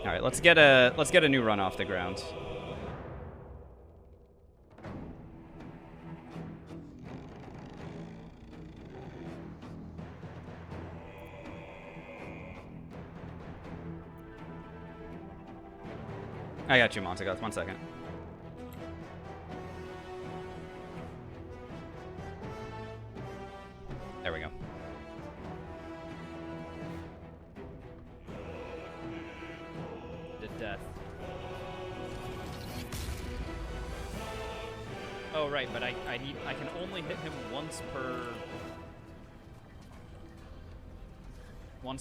All right, let's get a new run off the ground. I got you, Montagoth. 1 second. There we go. To death. Oh right, but I can only hit him once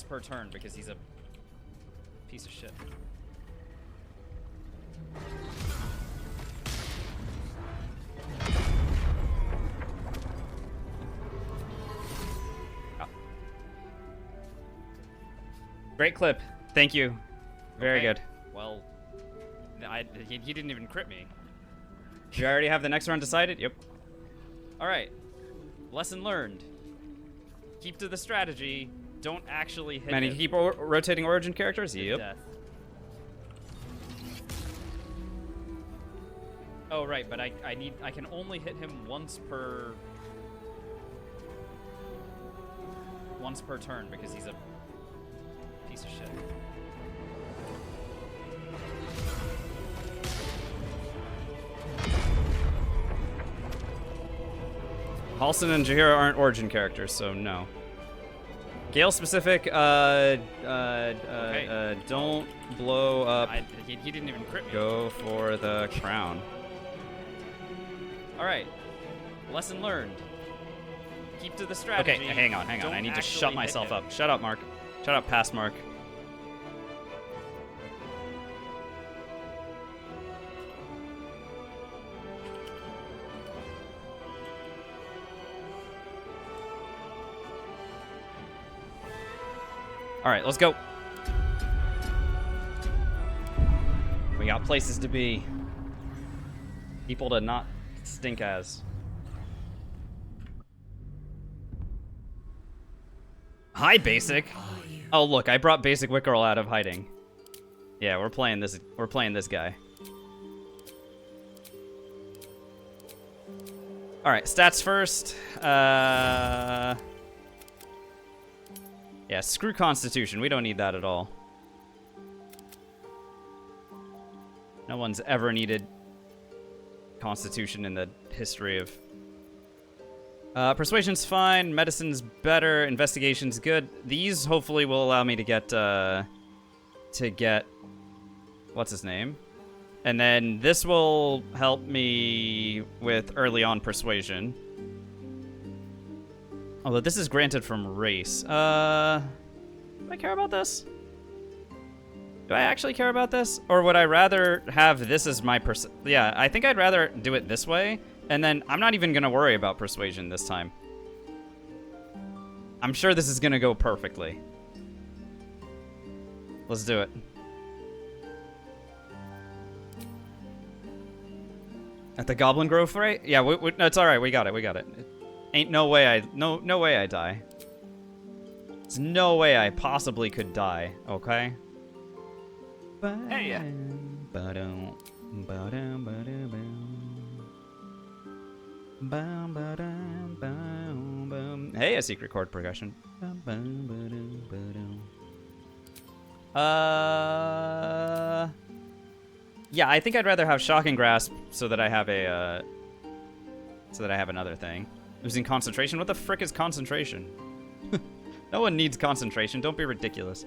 per turn because he's a piece of shit. Great clip. Thank you. Very good. Well, he didn't even crit me. You already have the next run decided? Yep. All right. Lesson learned. Keep to the strategy. Don't actually hit Man, you him keep rotating origin characters? to Yep. death. Oh right, but I can only hit him once per turn because he's a piece of shit. Halston and Jaheira aren't origin characters, so no. Gale specific, don't blow up. He didn't even crit me. Go for the crown. All right. Lesson learned. Keep to the strategy. Okay, hang on. Don't I need to actually shut hit myself him. up. Shut up, Mark. Shut up, past Mark. All right, let's go. We got places to be. People to not stink as. Hi, Basic. Oh, look, I brought Basic Wickerel out of hiding. Yeah, we're playing this guy. All right, stats first. Yeah, screw Constitution. We don't need that at all. No one's ever needed Constitution in the history of... Persuasion's fine. Medicine's better. Investigation's good. These hopefully will allow me to get... What's his name? And then this will help me with early on Persuasion. Although this is granted from race. Do I care about this? Do I actually care about this? Or would I rather have this as my Yeah, I think I'd rather do it this way. And then I'm not even going to worry about Persuasion this time. I'm sure this is going to go perfectly. Let's do it. At the Goblin Grove rate? Yeah, no, it's alright. We got it. Ain't no way no way I die. There's no way I possibly could die, okay? Hey, yeah. Hey, a secret chord progression. Yeah, I think I'd rather have Shocking Grasp so that I have a another thing. Losing concentration? What the frick is concentration? No one needs concentration. Don't be ridiculous.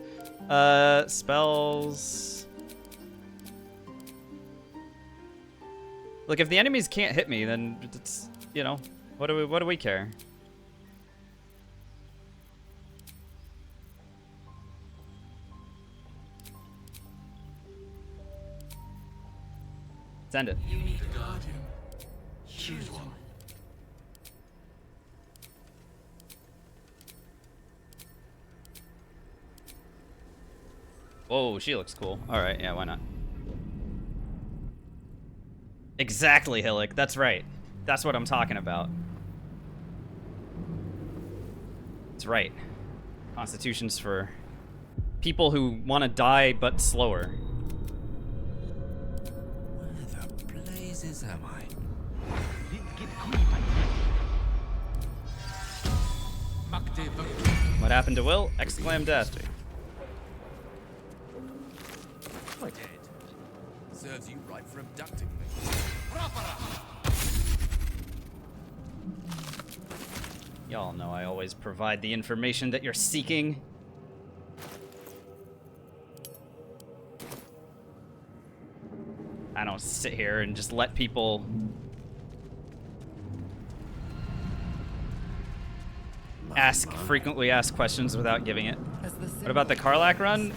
Spells. Look, if the enemies can't hit me, then it's, you know, what do we care? Send it. You need a guardian. Choose one. Whoa, she looks cool. Alright, yeah, why not? Exactly, Hillick. That's right. That's what I'm talking about. That's right. Constitution's for people who want to die but slower. places, am I? What happened to Will? Exclaimed death. Serves you right for abducting me. Y'all know I always provide the information that you're seeking. I don't sit here and just let people ask frequently asked questions without giving it. What about the Karlak run?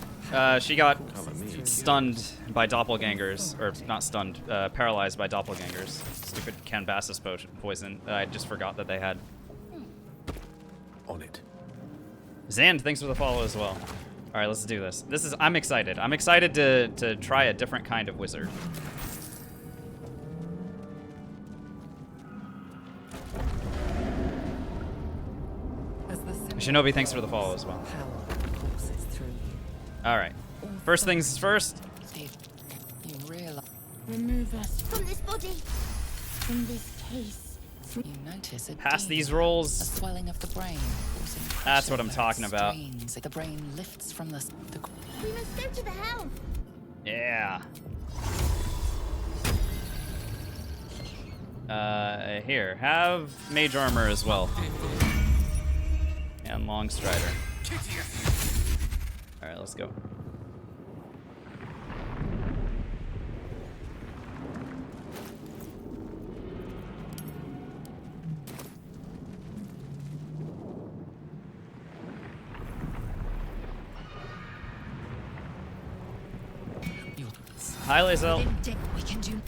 She got stunned by doppelgangers, or not stunned, paralyzed by doppelgangers. Stupid Canvasis poison that I just forgot that they had. On it. Zand, thanks for the follow as well. All right, let's do this. I'm excited. I'm excited to try a different kind of wizard. Shinobi, thanks for the follow as well. All right. First things first. Remove us from this body, from this case. You notice a Pass deep, these rolls. a swelling of the brain. causing That's what I'm pressure where it talking about. strains. The brain lifts from the We must go to the helm. Yeah. Here, have mage armor as well. And long strider. All right, let's go. Hi, Lazel. We can do.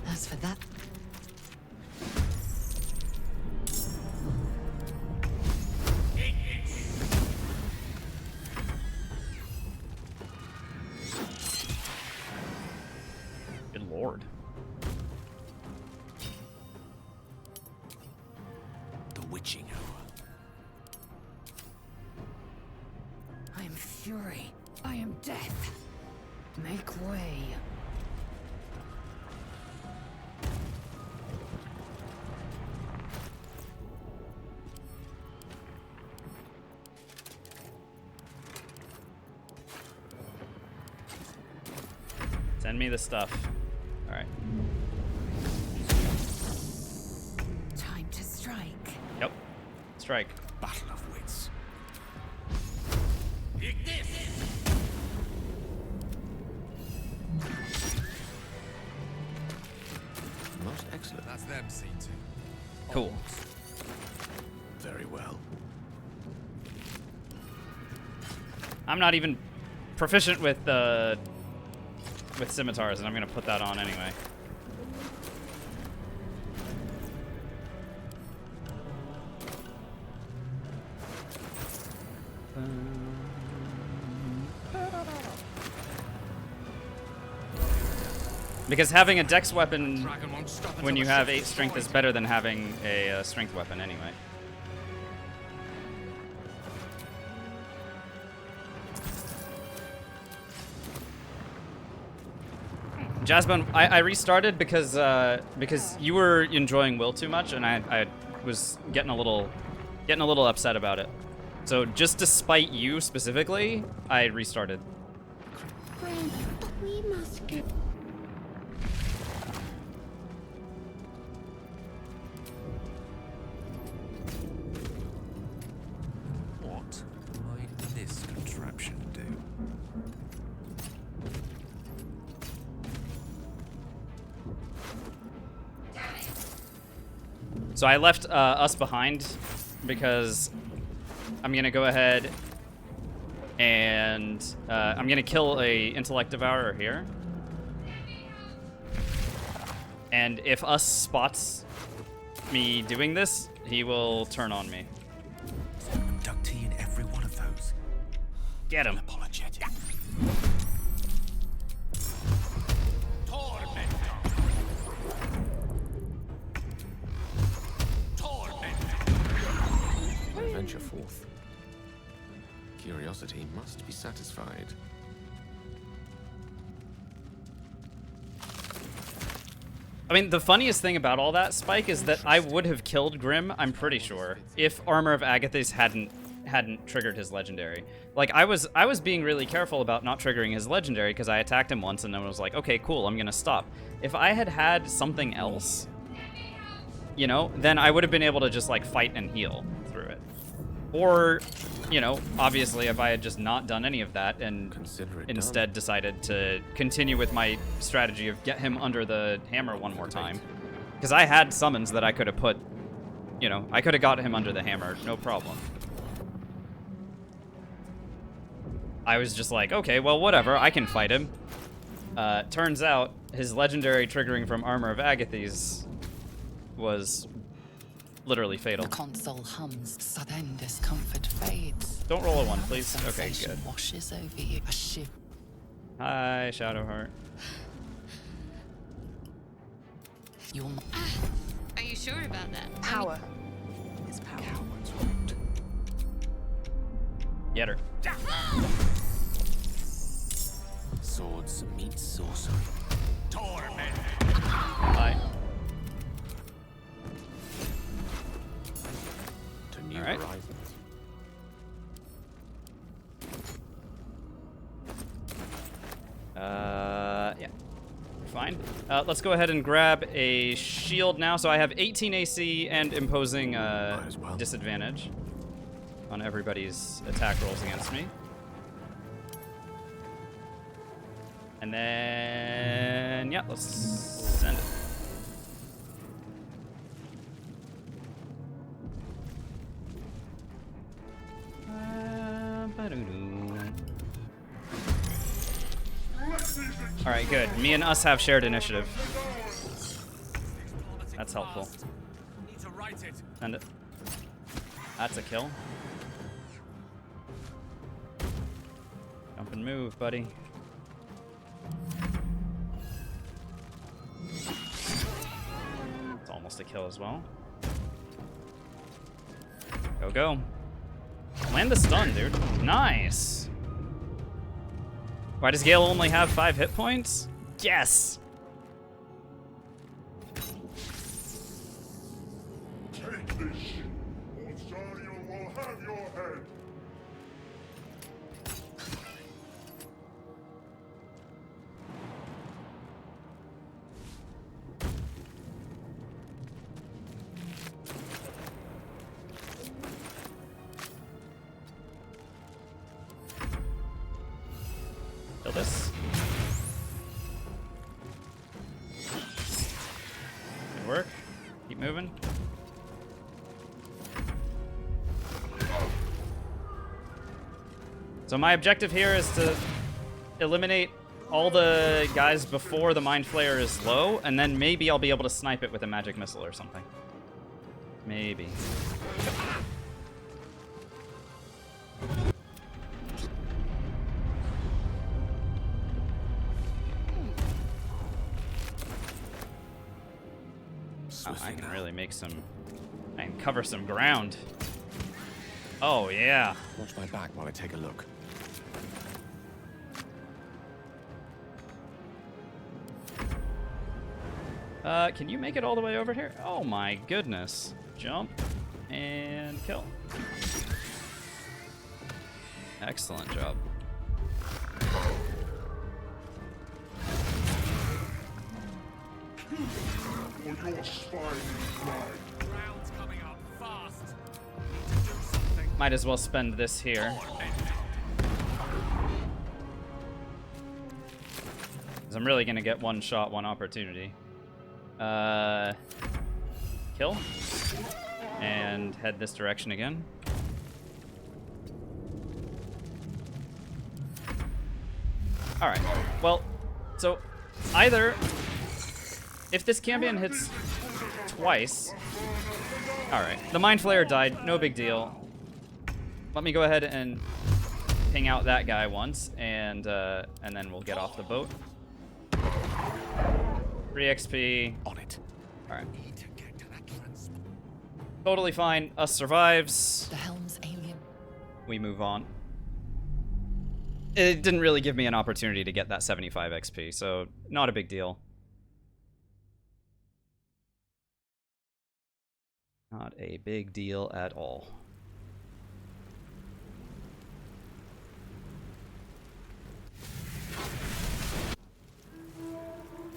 As for that, Good lord. The witching hour. I am fury. I am death. Make way. Send me the stuff. All right. Time to strike. Yep. Strike. Battle of wits. Most excellent. That's them seen to. Cool. Very well. I'm not even proficient with scimitars, and I'm gonna put that on anyway. Because having a dex weapon when you have 8 strength is better than having a strength weapon anyway. Jasmine, I restarted because you were enjoying Will too much, and I was getting a little upset about it. So just to spite you specifically, I restarted. Friend, we must go. What might this contraption do? So I left us behind because I'm gonna go ahead and I'm gonna kill a intellect devourer here. And if us spots me doing this, he will turn on me. Abductee in every one of those. Get him. Apologetic. Venture forth. Curiosity must be satisfied. I mean, the funniest thing about all that, Spike, is that I would have killed Grim, I'm pretty sure, if Armor of Agathis hadn't triggered his legendary. Like, I was being really careful about not triggering his legendary because I attacked him once and then was like, okay, cool, I'm gonna stop. If I had had something else, you know, then I would have been able to just, like, fight and heal through it. Or, you know, obviously if I had just not done any of that and instead decided to continue with my strategy of get him under the hammer one more time. Because I had summons that I could have put, you know, I could have got him under the hammer, no problem. I was just like, okay, well, whatever, I can fight him. Turns out his legendary triggering from Armor of Agathis was literally fatal. The console hums, so then discomfort fades. Don't roll a 1, please. Okay, Sensation good. washes over you. A shiver. Hi, Shadowheart. You'll Are you sure about that? Power is power. Get her. Swords meet sorcery. Hi. To new All right. horizons. Yeah. Fine. Let's go ahead and grab a shield now. So I have 18 AC and imposing as well. disadvantage on everybody's attack rolls against me. And then, yeah, let's send it. All right, good. Me and us have shared initiative. That's helpful. Send it. That's a kill. Jump and move, buddy. It's almost a kill as well. Go, go. Land the stun, dude. Nice. Why does Gale only have 5 hit points? Yes. Take this shit, or Zariel will have your head. Kill this. Good work. Keep moving. So my objective here is to eliminate all the guys before the Mind Flayer is low, and then maybe I'll be able to snipe it with a magic missile or something. Maybe. Oh, I can really make some... I can cover some ground. Oh, yeah. Watch my back while I take a look. Can you make it all the way over here? Oh my goodness. Jump and kill. Excellent job. Or your spine is dry. Might as well spend this here. Because I'm really going to get one shot, one opportunity. Kill. And head this direction again. Alright. Well, so either if this Cambion hits twice... Alright. The Mind Flayer died. No big deal. Let me go ahead and ping out that guy once, and then we'll get off the boat. 3 XP. On it. Alright. Totally fine. Us survives. The helm's alien. We move on. It didn't really give me an opportunity to get that 75 XP, so not a big deal. Not a big deal at all.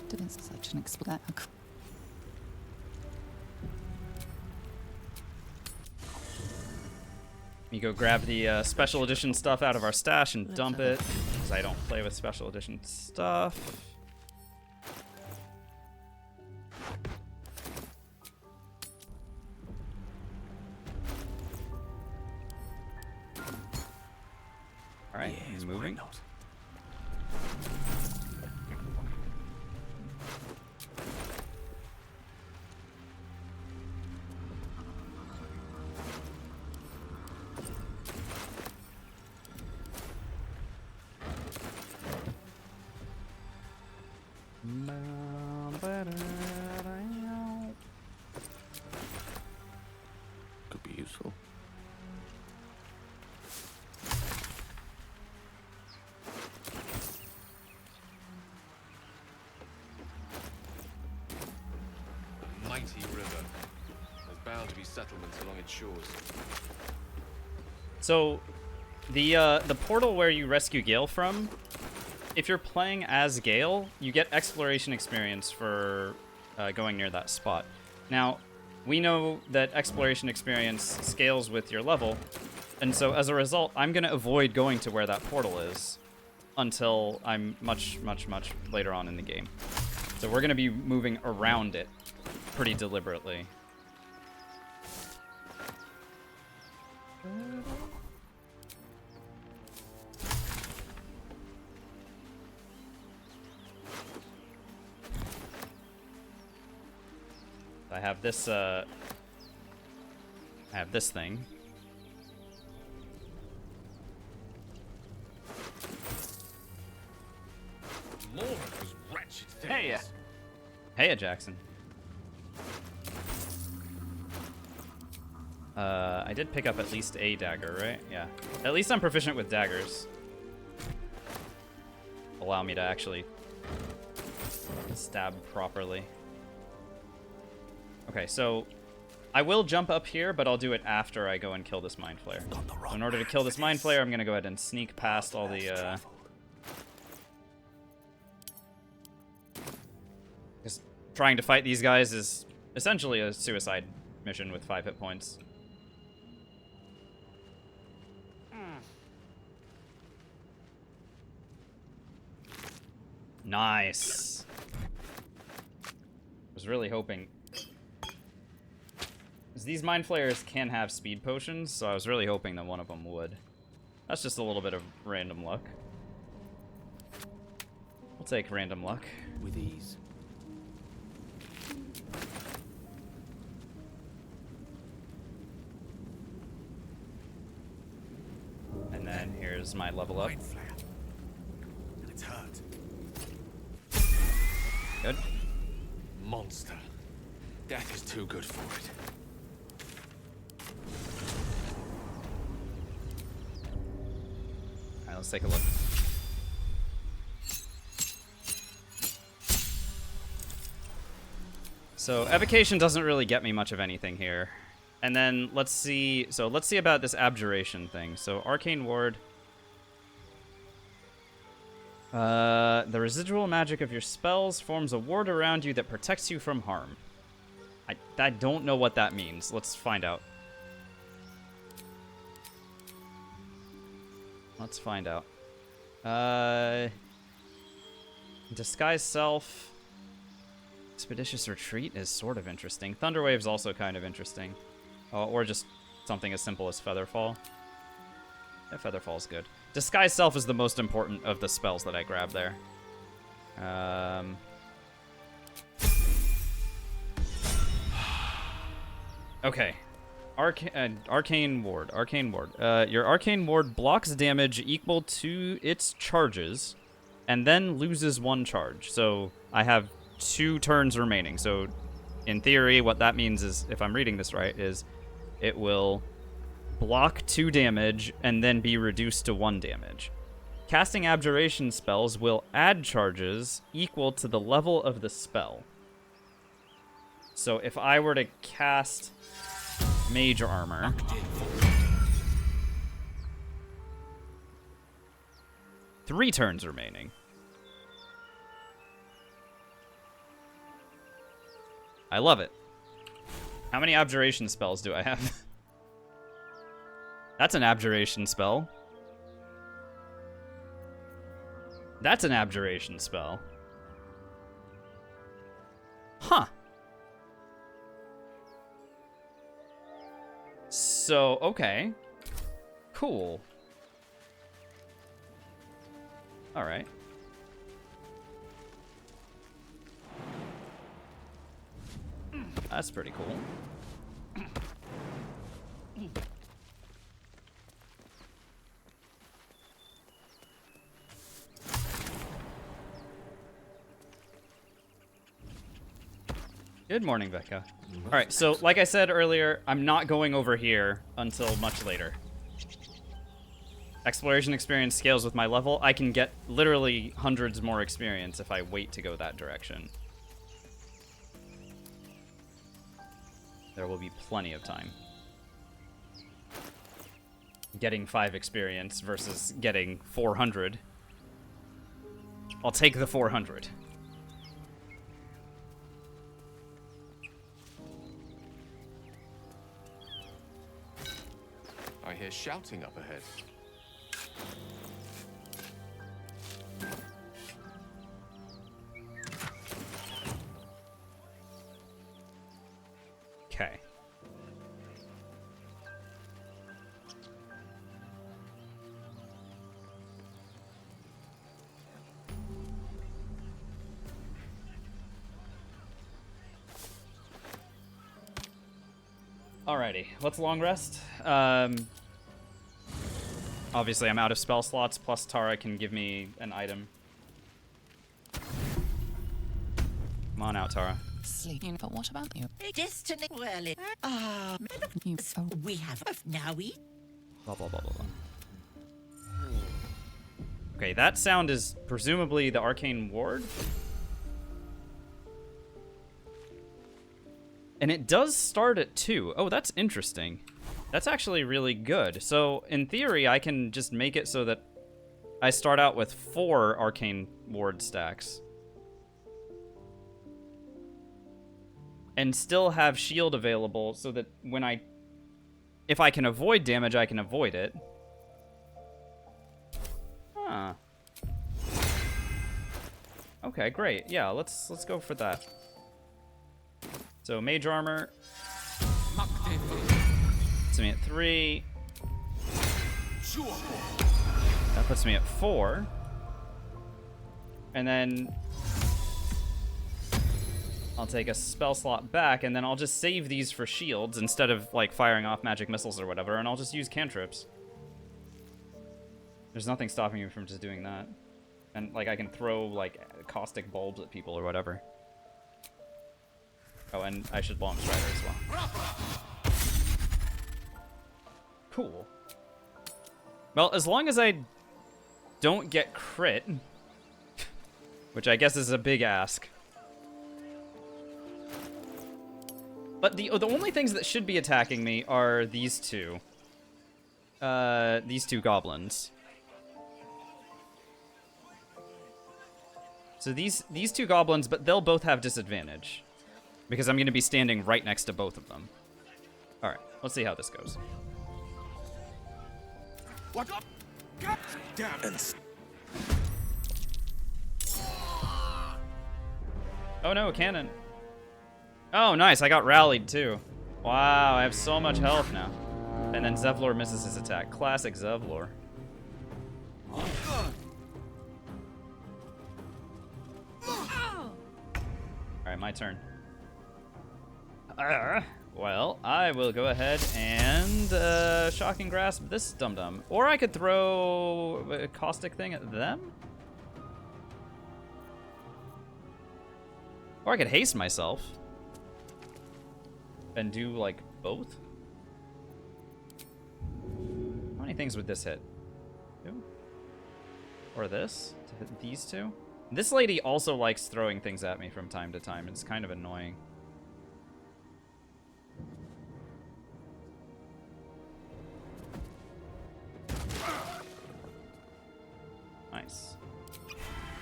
Didn't such an explanation. You go grab the special edition stuff out of our stash and dump it, because I don't play with special edition stuff. All right, Yes, why moving. not? Could be useful. Mighty river. There's bound to be settlements along its shores. So, the portal where you rescue Gale from, if you're playing as Gale, you get exploration experience for going near that spot. Now, we know that exploration experience scales with your level, and so as a result, I'm going to avoid going to where that portal is until I'm much, much, much later on in the game. So we're going to be moving around it pretty deliberately. I have this thing. More of those wretched things. Hey, Jackson. I did pick up at least a dagger, right? Yeah. At least I'm proficient with daggers. Allow me to actually stab properly. Okay, so I will jump up here, but I'll do it after I go and kill this Mind Flayer. So in order to kill this Mind Flayer, I'm going to go ahead and sneak past all the... Just trying to fight these guys is essentially a suicide mission with 5 hit points. Nice. Was really hoping... These Mind Flayers can have speed potions, so I was really hoping that one of them would. That's just a little bit of random luck. We'll take random luck. With ease. And then here's my level up. Mind flare. And it's hurt. Good. Monster. Death is too good for it. Alright, let's take a look. So, evocation doesn't really get me much of anything here. And then, let's see... So, let's see about this abjuration thing. So, Arcane Ward... the residual magic of your spells forms a ward around you that protects you from harm. I don't know what that means. Let's find out. Let's find out. Disguise Self. Expeditious Retreat is sort of interesting. Thunderwave's also kind of interesting. Or just something as simple as Featherfall. Yeah, Featherfall's good. Disguise Self is the most important of the spells that I grab there. Okay. Arcane Ward. Arcane Ward. Your Arcane Ward blocks damage equal to its charges, and then loses 1 charge. So I have 2 turns remaining. So in theory, what that means is, if I'm reading this right, is it will block 2 damage and then be reduced to 1 damage. Casting abjuration spells will add charges equal to the level of the spell. So if I were to cast Mage armor. Three turns remaining. I love it. How many abjuration spells do I have? That's an abjuration spell. That's an abjuration spell. Huh. So, okay. Cool. Alright. That's pretty cool. Good morning, Becca. Alright, so like I said earlier, I'm not going over here until much later. Exploration experience scales with my level. I can get literally hundreds more experience if I wait to go that direction. There will be plenty of time. Getting 5 experience versus getting 400. I'll take the 400. I hear shouting up ahead. Okay. Alrighty, let's long rest. Obviously, I'm out of spell slots, plus Tara can give me an item. Come on out, Tara. Sleeping, but what about you? Destiny well. You so We have now we. Blah, blah, blah, blah, blah. Okay, that sound is presumably the arcane ward. And it does start at 2. Oh, that's interesting. That's actually really good. So, in theory, I can just make it so that I start out with 4 arcane ward stacks. And still have shield available so that when if I can avoid damage, I can avoid it. Huh. Okay, great. Yeah, let's go for that. So mage armor. Puts me at 3. That puts me at 4. And then I'll take a spell slot back, and then I'll just save these for shields instead of like firing off magic missiles or whatever, and I'll just use cantrips. There's nothing stopping me from just doing that. And like I can throw like caustic bulbs at people or whatever. Oh, and I should bomb Strider as well. Cool. Well, as long as I don't get crit, which I guess is a big ask. But the only things that should be attacking me are these two. These two goblins. So these two goblins, but they'll both have disadvantage. Because I'm going to be standing right next to both of them. Alright, let's see how this goes. What up? God damn it. Oh no, a cannon. Oh, nice, I got rallied too. Wow, I have so much health now. And then Zevlor misses his attack. Classic Zevlor. Alright, my turn. Well, I will go ahead and Shocking Grasp this dum-dum. Or I could throw a caustic thing at them? Or I could haste myself. And do, like, both? How many things would this hit? 2? Or this? To hit these 2? This lady also likes throwing things at me from time to time. It's kind of annoying.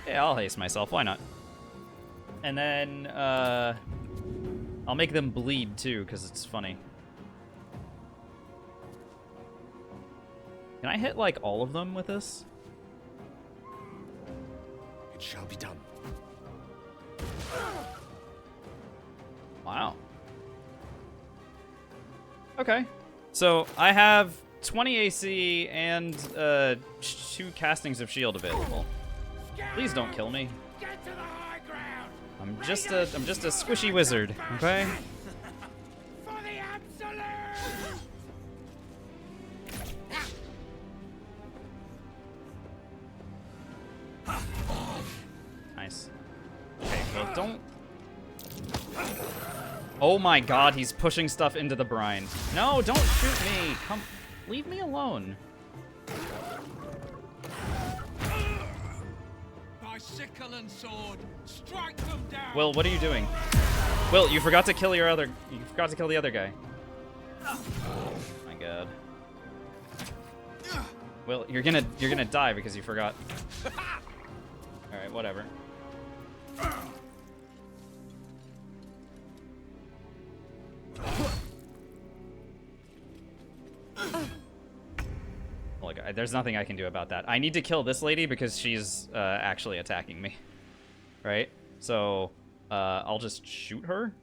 Yeah, I'll haste myself. Why not? And then, I'll make them bleed, too, because it's funny. Can I hit, like, all of them with this? It shall be done. Wow. Okay. So, I have 20 AC and, 2 castings of shield available. Please don't kill me. Get to the high ground. I'm just a squishy wizard, okay? For the absolute. Nice. Okay, well, don't... Oh my god, he's pushing stuff into the brine. No, don't shoot me! Come, leave me alone. By sickle and sword, strike them down. Will, what are you doing? Will, you forgot to kill your other... You forgot to kill the other guy. Oh my god. Will, you're gonna die because you forgot. Alright, whatever. Look, there's nothing I can do about that. I need to kill this lady because she's actually attacking me. Right? So, I'll just shoot her.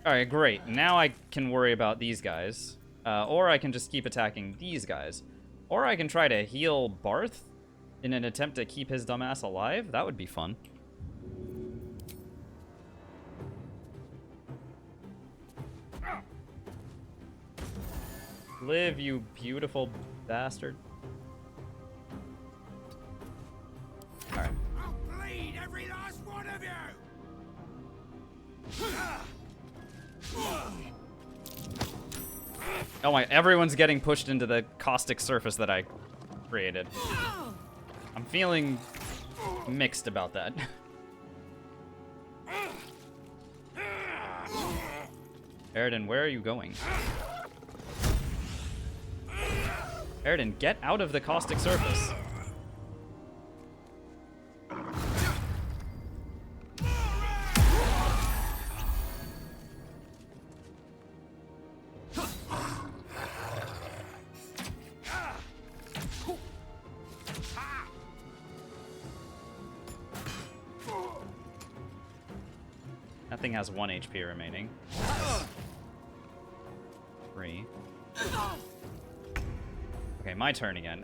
Alright, great. Now I can worry about these guys. Or I can just keep attacking these guys. Or I can try to heal Barth in an attempt to keep his dumbass alive. That would be fun. Live, you beautiful bastard. Alright. I'll bleed every last one of you. Oh my, everyone's getting pushed into the caustic surface that I created. I'm feeling mixed about that. Aridin, where are you going? Aridin, get out of the caustic surface. That thing has 1 HP remaining. 3. Okay, my turn again.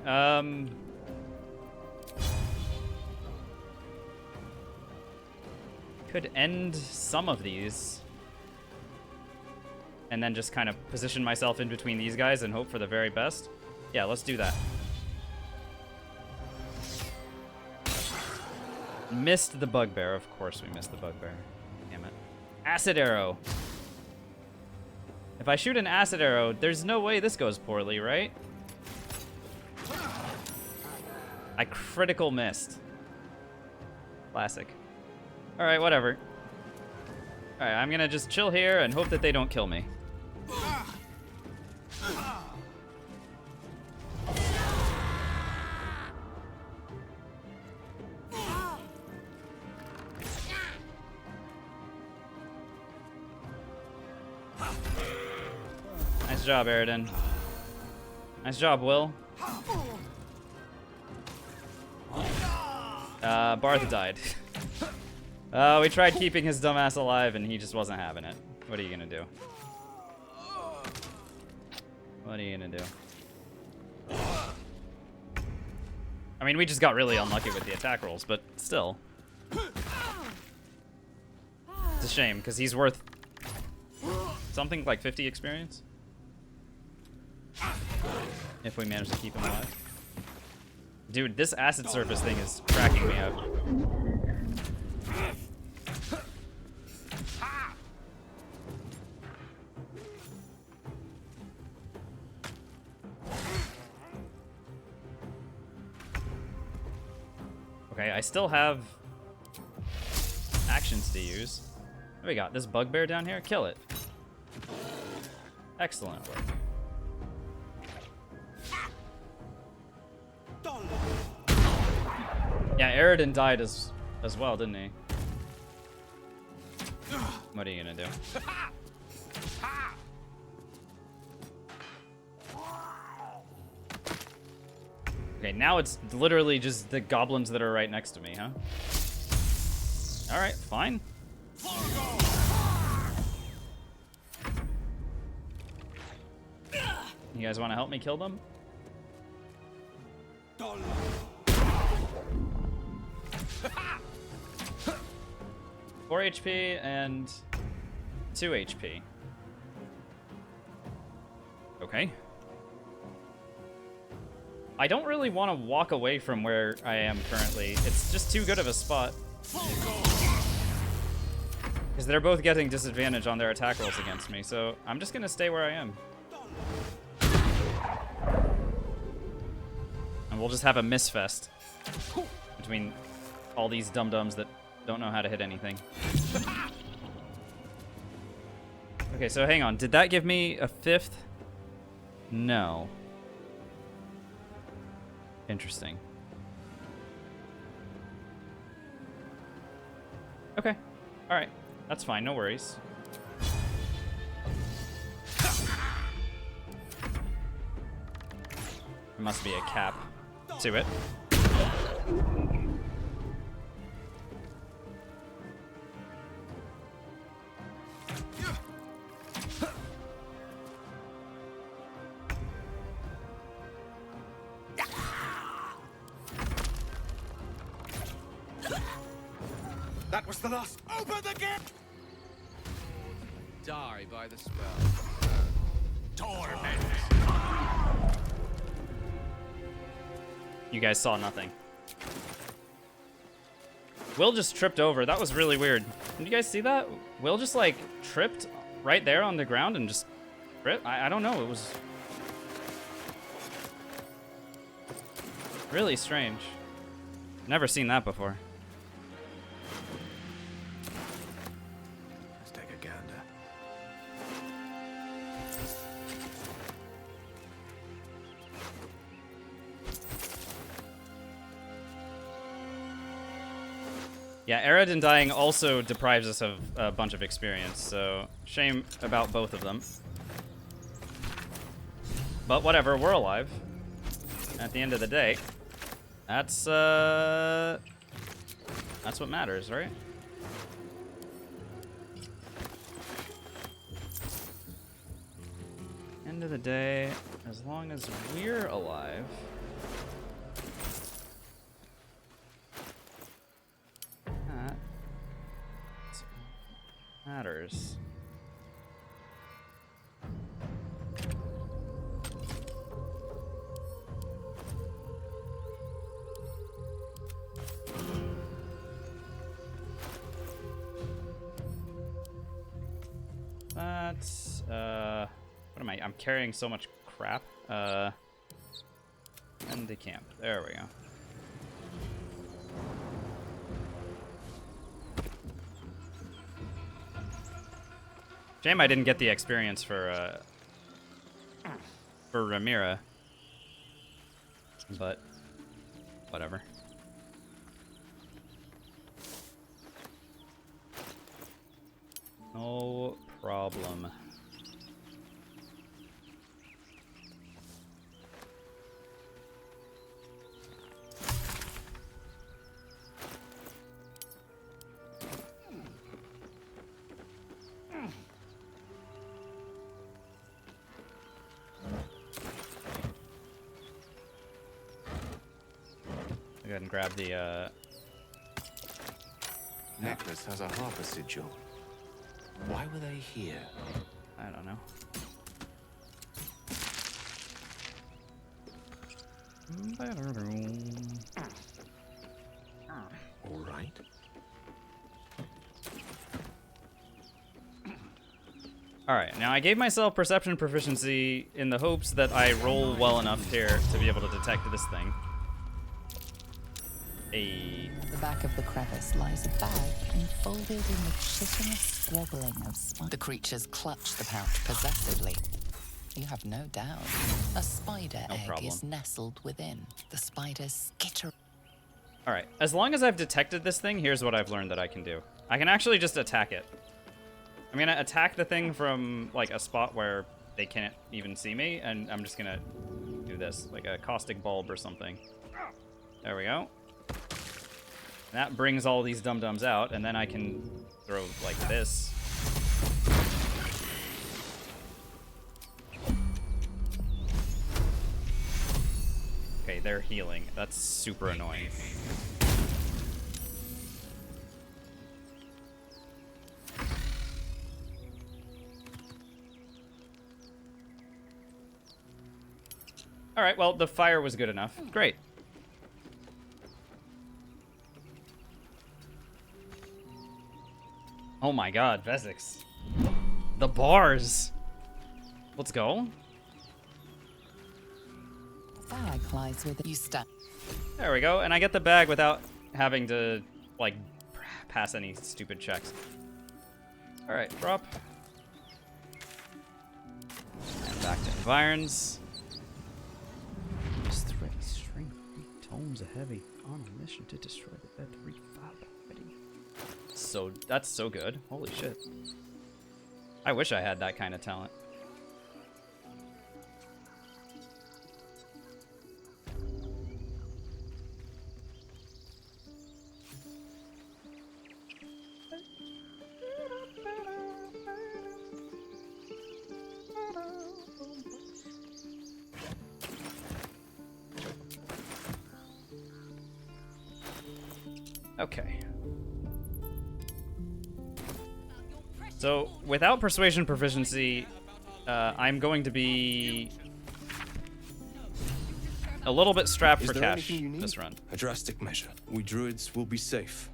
Could end some of these. And then just kind of position myself in between these guys and hope for the very best. Yeah, let's do that. Missed the bugbear. Of course we missed the bugbear. Damn it. Acid arrow. If I shoot an acid arrow, there's no way this goes poorly, right? I critical missed. Classic. Alright, whatever. Alright, I'm gonna just chill here and hope that they don't kill me. Nice job, Aridin. Nice job, Will. Barth died. We tried keeping his dumbass alive and he just wasn't having it. What are you gonna do? What are you gonna do? I mean, we just got really unlucky with the attack rolls, but still. It's a shame, because he's worth something like 50 experience. If we manage to keep him alive. Dude, this acid surface thing is cracking me up. Okay, I still have actions to use. What do we got? This bugbear down here? Kill it. Excellent work. Yeah, Aridin died as well, didn't he? What are you gonna do? Okay, now it's literally just the goblins that are right next to me, huh? Alright, fine. You guys want to help me kill them? 4 HP and 2 HP. Okay. I don't really want to walk away from where I am currently. It's just too good of a spot. Because they're both getting disadvantage on their attack rolls against me, so I'm just gonna stay where I am. And we'll just have a misfest between all these dum-dums that don't know how to hit anything. Okay, so hang on. Did that give me a 5th? No. Interesting. Okay. Alright. That's fine. No worries. There must be a cap to it. That was the last. Open the gate! Die by the spell. Torment! You guys saw nothing. Will just tripped over. That was really weird. Did you guys see that? Will just like tripped right there on the ground and just tripped. I don't know. It was really strange. Never seen that before. Let's take a gander. Yeah, Aridin dying also deprives us of a bunch of experience, so shame about both of them. But whatever, we're alive. At the end of the day, that's what matters, right? End of the day, as long as we're alive. Matters. That's what am I? I'm carrying so much crap. And the camp. There we go. Shame I didn't get the experience for Ramira. But whatever. No problem. Go ahead and grab the Necklace has a harper sigil. Why were they here? I don't know. All right. Alright, now I gave myself perception proficiency in the hopes that I roll well enough here to be able to detect this thing. At the back of the crevice lies a bag enfolded in the chitinous squabbling of spiders. The creatures clutch the pouch possessively. You have no doubt. A spider egg problem. is nestled within. The spiders skitter. Alright, as long as I've detected this thing, here's what I've learned that I can do. I can actually just attack it. I'm gonna attack the thing from, like, a spot where they can't even see me, and I'm just gonna do this, like a caustic bulb or something. There we go. That brings all these dum-dums out, and then I can throw, like, this. Okay, they're healing. That's super annoying. Alright, well, the fire was good enough. Great. Oh my god, Vesix. The bars! Let's go. Bag lies with you stuck. There we go, and I get the bag without having to, like, pass any stupid checks. Alright, drop. And back to environs. Strength 8 tomes of heavy on a mission to destroy the bed 3 already. So, that's so good. Holy shit. I wish I had that kind of talent. Okay. So, without persuasion proficiency, I'm going to be a little bit strapped for cash this run. A drastic measure. We druids will be safe.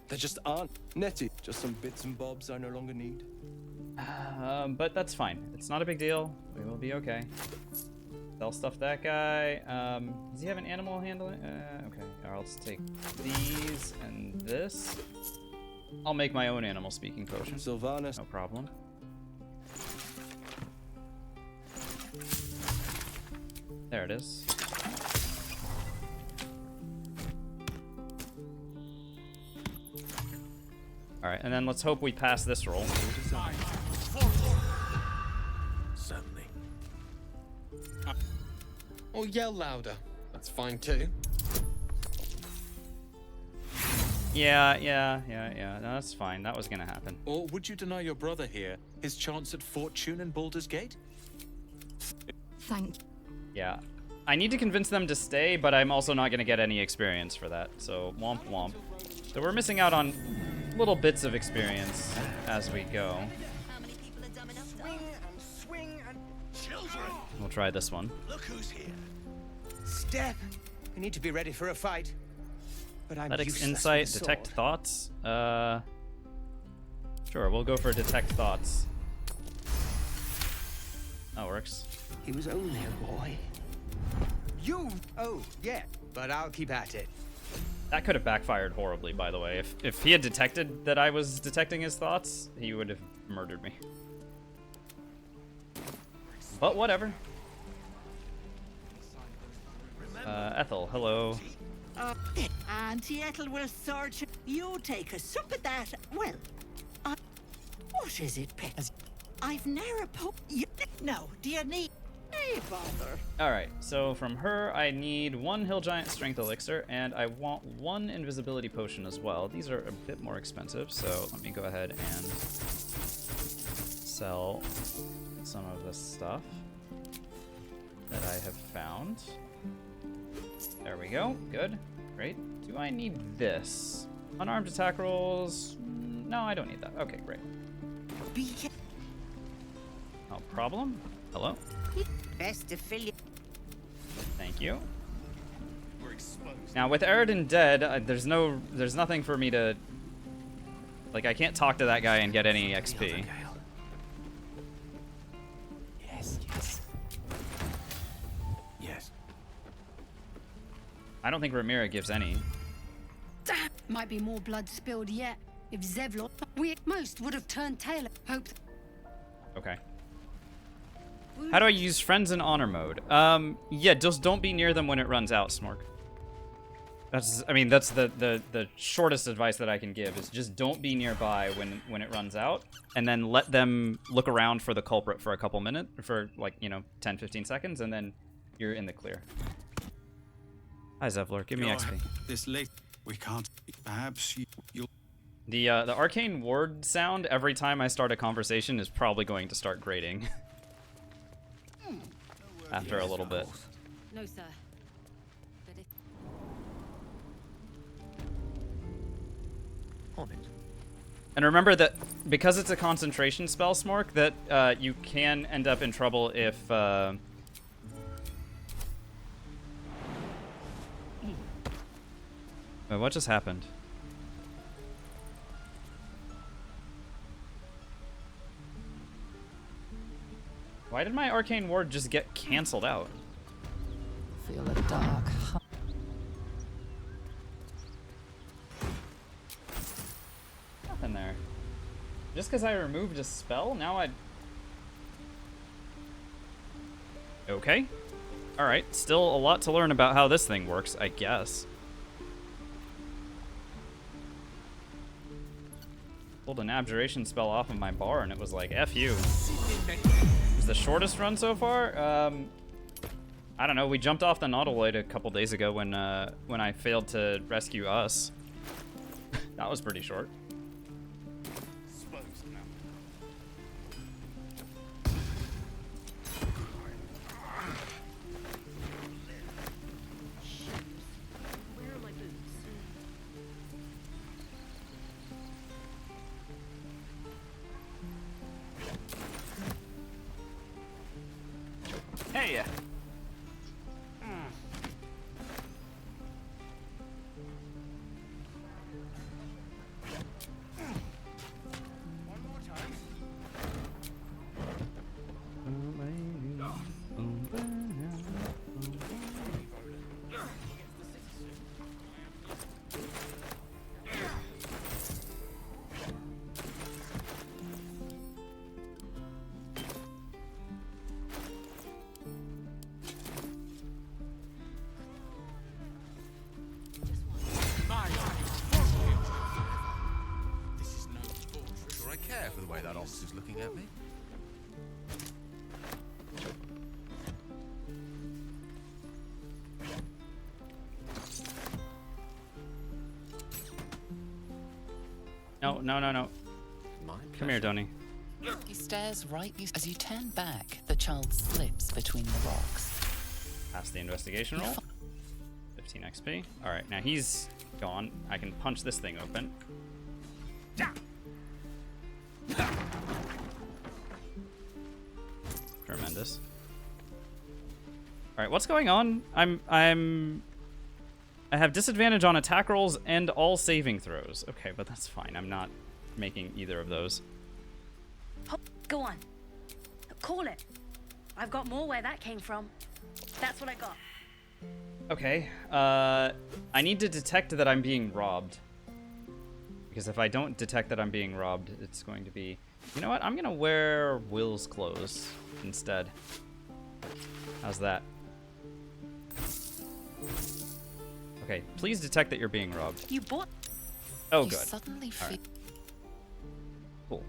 There just aren't netty. Just some bits and bobs I no longer need. But that's fine. It's not a big deal. We will be okay. Sell stuff that guy. Does he have an animal handling? Okay. I'll just take these and this. I'll make my own animal speaking potion. Sylvanas. No problem. There it is. Alright, and then let's hope we pass this roll. Certainly. Or yell louder. That's fine too. Yeah. No, that's fine. That was gonna happen. Or would you deny your brother here his chance at fortune in Baldur's Gate? Thank you. Yeah. I need to convince them to stay, but I'm also not gonna get any experience for that. So, womp womp. So we're missing out on little bits of experience as we go. We'll try this one. Look who's here. Step. I need to be ready for a fight. But I'm Athletics, useless insight, with a detect sword. thoughts. Sure, we'll go for detect thoughts. That works. He was only a boy. You? Oh, yeah. But I'll keep at it. That could have backfired horribly, by the way. If he had detected that I was detecting his thoughts, he would have murdered me. But whatever. Ethel, hello. Auntie Ethel will search. You take a sup at that. Well, what is it, Pet? I've never No, do you need? Hey, bother. Alright, so from her, I need 1 Hill Giant Strength Elixir, and I want 1 Invisibility Potion as well. These are a bit more expensive, so let me go ahead and sell some of this stuff that I have found. There we go. Good. Great. Do I need this? Unarmed attack rolls? No, I don't need that. Okay, great. No problem. Hello? Best to fill you. Thank you. Now with Eridan dead, there's nothing for me to, like, I can't talk to that guy and get any XP. Yes. I don't think Ramira gives any. Damn! Might be more blood spilled yet. If Zevlon, we at most would have turned tail. Hope. Okay. How do I use friends in honor mode? Yeah, just don't be near them when it runs out, Smork. That's, I mean, that's the shortest advice that I can give is just don't be nearby when it runs out, and then let them look around for the culprit for a couple minutes, for like, you know, 10, 15 seconds, and then you're in the clear. Hi, Zevlor. Give me XP. This late, we can't. Perhaps you'll. The arcane ward sound every time I start a conversation is probably going to start grating. After a little bit. No, sir. But if On it. And remember that because it's a concentration spell, Smork, that you can end up in trouble if Wait, what just happened? Why did my arcane ward just get canceled out? Feel a dark Nothing there. Just because I removed a spell, now I... Okay. Alright, still a lot to learn about how this thing works, I guess. Pulled an abjuration spell off of my bar and it was like, F you. It's the shortest run so far? I don't know, we jumped off the Nautiloid a couple days ago when I failed to rescue us. That was pretty short. Hey! Sure I care for the way that officer's looking at me. No, no, no, no. Come here, Donnie. He stares right as you turn back. The child slips between the rocks. Pass the investigation roll. 15 XP. Alright, now he's gone. I can punch this thing open. Tremendous. Alright, what's going on? I have disadvantage on attack rolls and all saving throws. Okay, but that's fine. I'm not making either of those. Go on. Call it. I've got more where that came from. That's what I got. Okay, I need to detect that I'm being robbed. Because if I don't detect that I'm being robbed, it's going to be... You know what? I'm gonna wear Will's clothes instead. How's that? Okay, please detect that you're being robbed. You bought... Oh, You good. suddenly All feel right. Cool.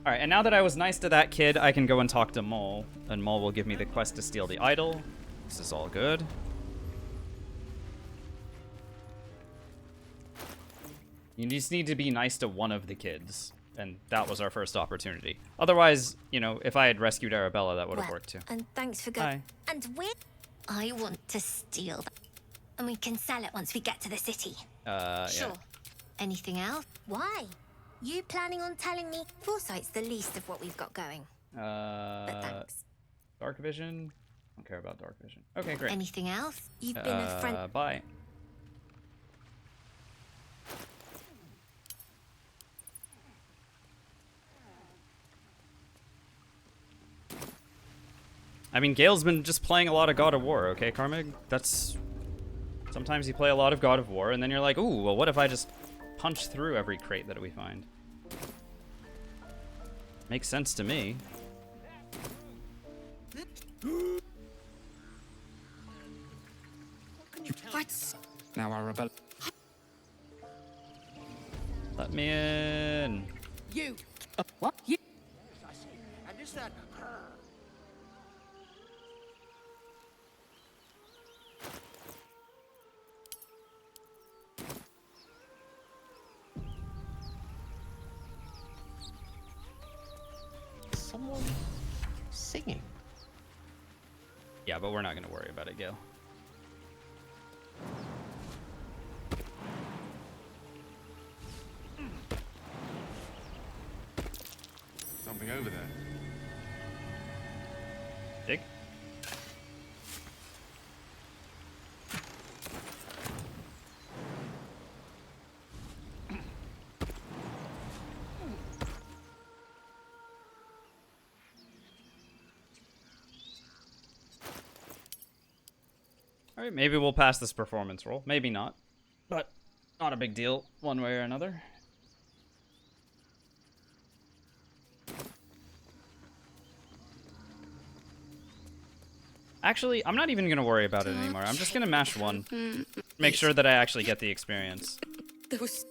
Alright, and now that I was nice to that kid, I can go and talk to Mole. And Mole will give me the quest to steal the idol. This is all good. You just need to be nice to one of the kids. And that was our first opportunity. Otherwise, you know, if I had rescued Arabella, that would have worked too. And thanks for going. Hi. And I want to steal that. And we can sell it once we get to the city. Sure. Anything else? Why? You planning on telling me Foresight's the least of what we've got going? But thanks. Dark vision? Don't care about dark vision. Okay, great. Anything else? You've been a friend. Bye. I mean, Gale's been just playing a lot of God of War, okay, Carmig? That's... Sometimes you play a lot of God of War, and then you're like, ooh, well, what if I just punch through every crate that we find? Makes sense to me. What's... Now our rebel. Let me in. You. What? You. I see. And is that her? Someone singing. Yeah, but we're not gonna worry about it, Gale. Something over there. Dig. Alright, maybe we'll pass this performance roll. Maybe not. But not a big deal, one way or another. Actually, I'm not even going to worry about it anymore. I'm just going to mash 1. Make sure that I actually get the experience. Because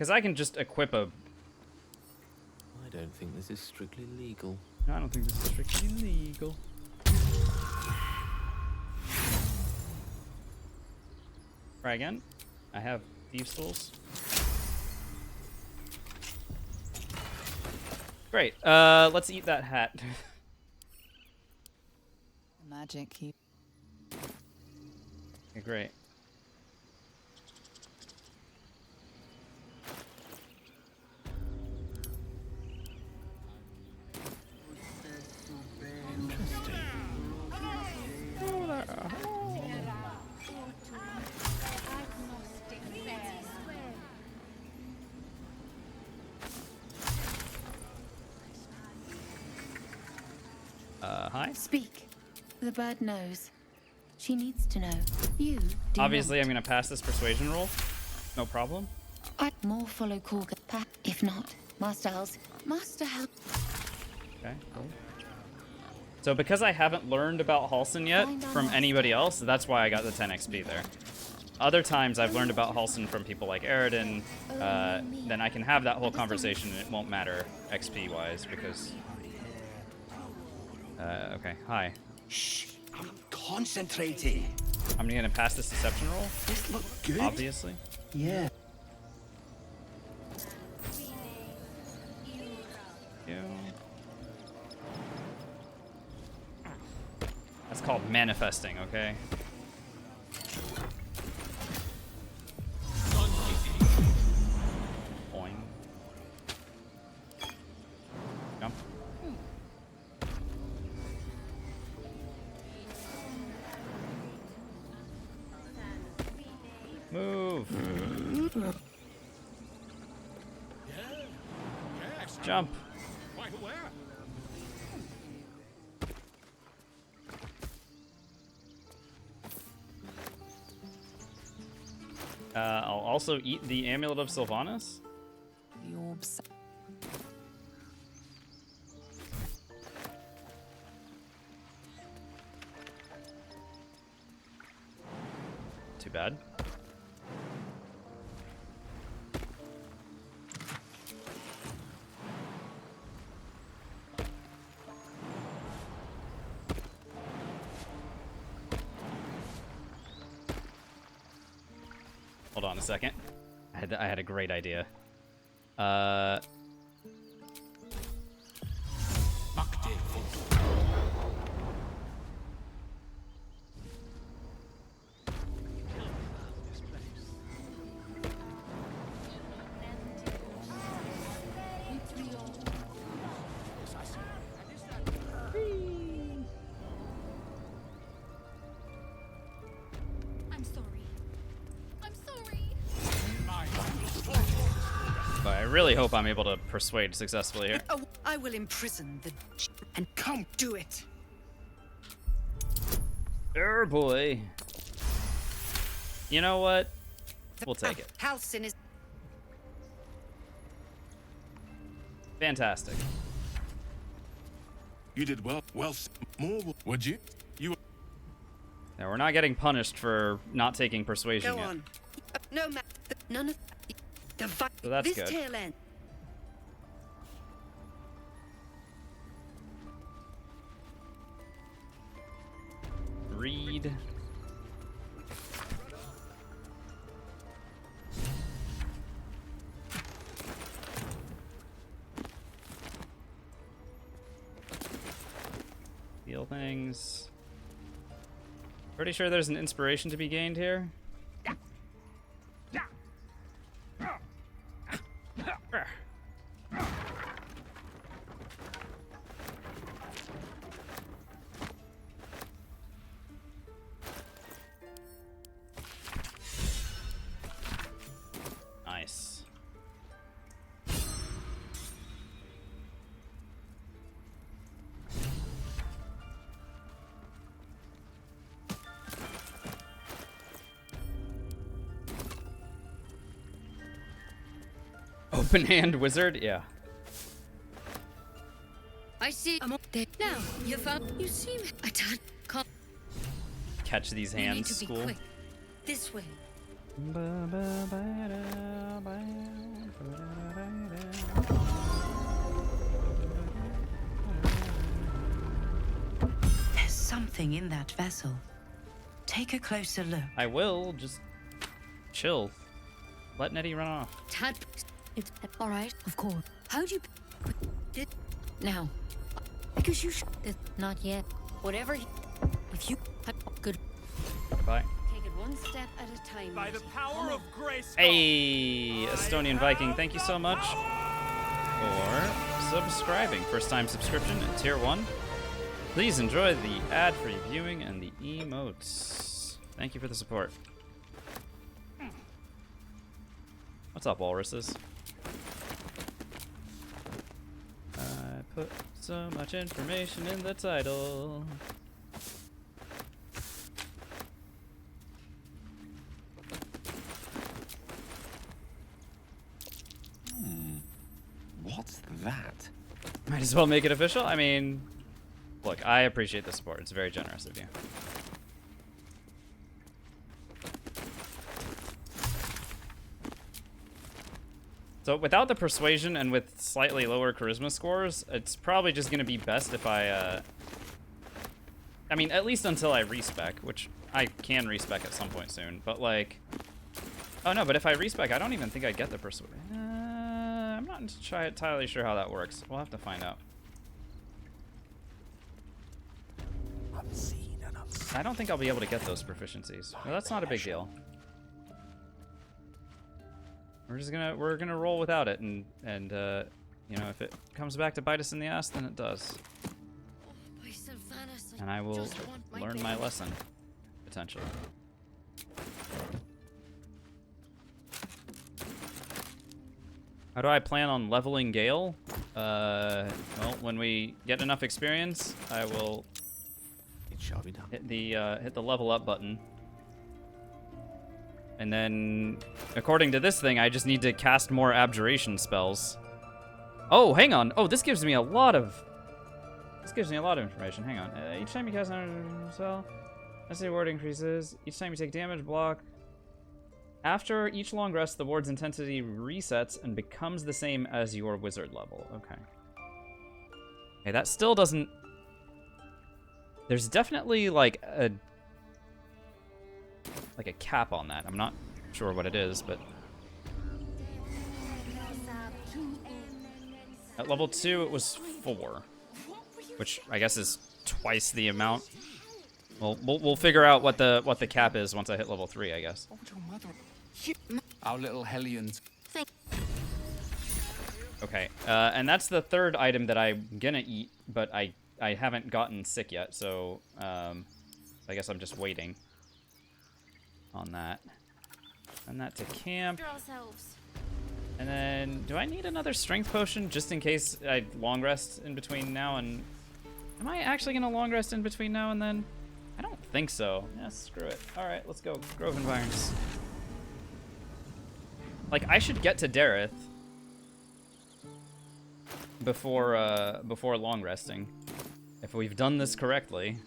I can just equip a... I don't think this is strictly legal. No, I don't think this is strictly legal. Try again. I have thieves' tools. Great. Let's eat that hat. Magic keep. Okay, great. Hi. Speak. The bird knows. She needs to know. You do Obviously, not. I'm gonna pass this persuasion roll. No problem. More follow Korga. If not, Master Hells. Master Help. Okay, cool. So because I haven't learned about Halsin yet from anybody else, that's why I got the 10 XP there. Other times I've learned about Halsin from people like Eridan, then I can have that whole conversation and it won't matter XP-wise because... okay, hi. Shh, I'm concentrating. I'm gonna pass this deception roll. This looks good. Obviously. Yeah. Yeah. That's called manifesting, okay? Boing. Jump. Move. Yes. Jump. Quite aware. I'll also eat the Amulet of Sylvanas. The orbs. Too bad. Hold on a second. I had a great idea. I'm sorry. I'm sorry. But I really hope I'm able to persuade successfully here. Oh, I will imprison the and come do it. Oh boy. You know what? We'll take it. Halcyon is Fantastic. You did well. Well, more would you? You. Now, we're not getting punished for not taking persuasion Go yet. on. No, none of the So that's this good. tail end. Read. Steal things. Pretty sure there's an inspiration to be gained here. Nice. Open hand wizard? Yeah. I see. I'm up there now. You found. You seem. I can't. Catch these We need hands, to be school. quick. This way. There's something in that vessel. Take a closer look. I will, just chill. Let Nettie run off. Tad. It's all right. Of course. How'd you? Did now? Because you. Not yet. Whatever. If you. Good. Bye. Take it one step at a time. By the power of grace. Hey, Estonian Viking, thank you so much for subscribing. First time subscription at tier 1. Please enjoy the ad-free viewing and the emotes. Thank you for the support. What's up, walruses? I put so much information in the title. What's that? Might as well make it official. I mean, look, I appreciate the support. It's very generous of you. So without the persuasion and with slightly lower charisma scores, it's probably just going to be best if I mean, at least until I respec, which I can respec at some point soon. But like, oh no, but if I respec, I don't even think I'd get the persuasion. I'm not entirely sure how that works. We'll have to find out. Unseen and unseen. I don't think I'll be able to get those proficiencies. Well, that's not a big deal. We're gonna roll without it, and you know, if it comes back to bite us in the ass, then it does. And I will learn my lesson, potentially. How do I plan on leveling Gale? Well, when we get enough experience, I will It shall be done. hit the level up button. And then, according to this thing, I just need to cast more abjuration spells. Oh, hang on. Oh, this gives me a lot of information. Hang on. Each time you cast another spell, as the ward increases. Each time you take damage, block. After each long rest, the ward's intensity resets and becomes the same as your wizard level. Okay. Okay, that still doesn't... There's definitely like a cap on that. I'm not sure what it is, but at level 2 it was 4, which I guess is twice the amount. Well, we'll figure out what the cap is once I hit level 3, I guess. Our little Hellions. Okay, and that's the third item that I'm gonna eat, but I haven't gotten sick yet, so I guess I'm just waiting on that. Send that to camp. And then, do I need another strength potion just in case I long rest in between now and... Am I actually gonna long rest in between now and then? I don't think so. Yeah, screw it. Alright, let's go. Grove Environs. Like, I should get to Dareth before long resting. If we've done this correctly.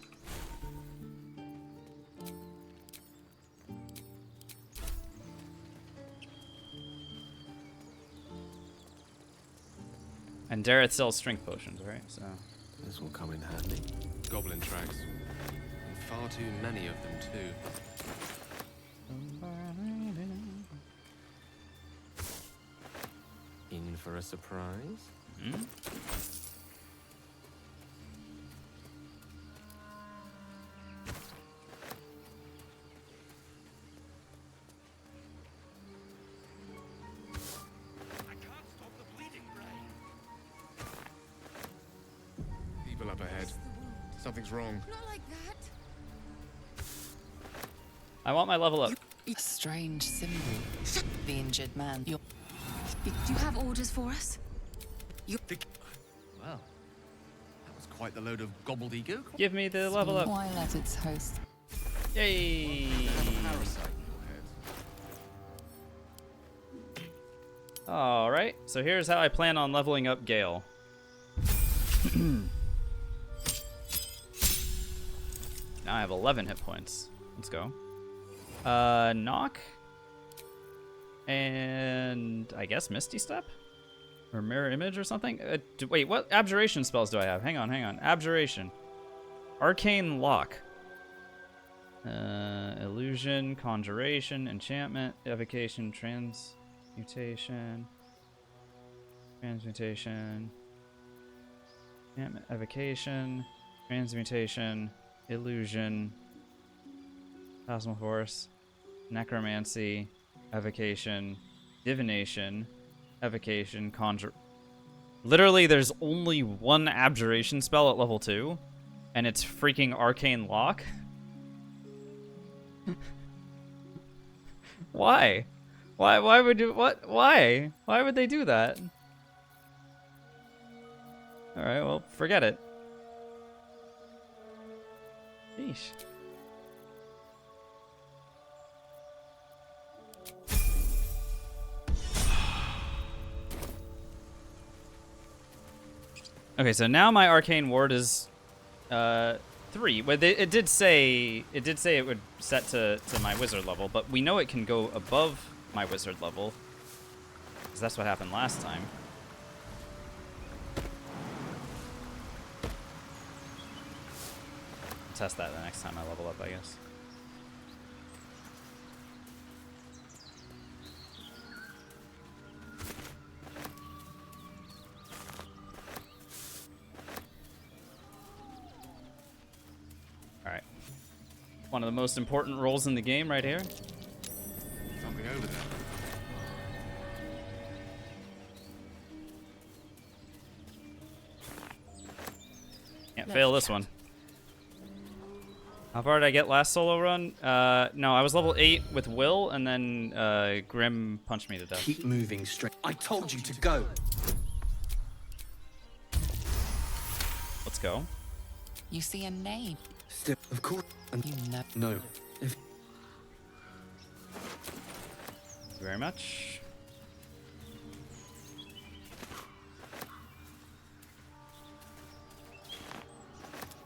And Dareth sells strength potions, right? So this will come in handy. Goblin tracks. And far too many of them, too. In for a surprise? Hmm? Evil up ahead. Something's wrong. Not like that. I want my level up. A strange symbol. The injured man. Do you have orders for us? Well, that was quite the load of gobbledygook. Give me the level up. Why let its host? Yay! Parasite in your head. Alright, so here's how I plan on leveling up Gale. Now I have 11 hit points. Let's go. Knock. And I guess Misty Step? Or Mirror Image or something? Wait, what Abjuration spells do I have? Hang on. Abjuration. Arcane Lock. Illusion, Conjuration, Enchantment, Evocation, Transmutation, Enchantment, Evocation, Transmutation, Illusion, Plasma Force, Necromancy, Evocation, Divination, Evocation, Conjure. Literally, there's only one Abjuration spell at level 2, and it's freaking Arcane Lock. Why? Why would you, what? Why? Why would they do that? Alright, well, forget it. Sheesh. Okay, so now my arcane ward is 3. But it did say it would set to my wizard level, but we know it can go above my wizard level, because that's what happened last time. Test that the next time I level up, I guess. Alright. One of the most important roles in the game right here. Something over there. Can't fail this one. How far did I get last solo run? No, I was level 8 with Will, and then Grim punched me to death. Keep moving straight. I told you to go. Let's go. You see a name. Still, of course. And you know. No. If Thank you very much.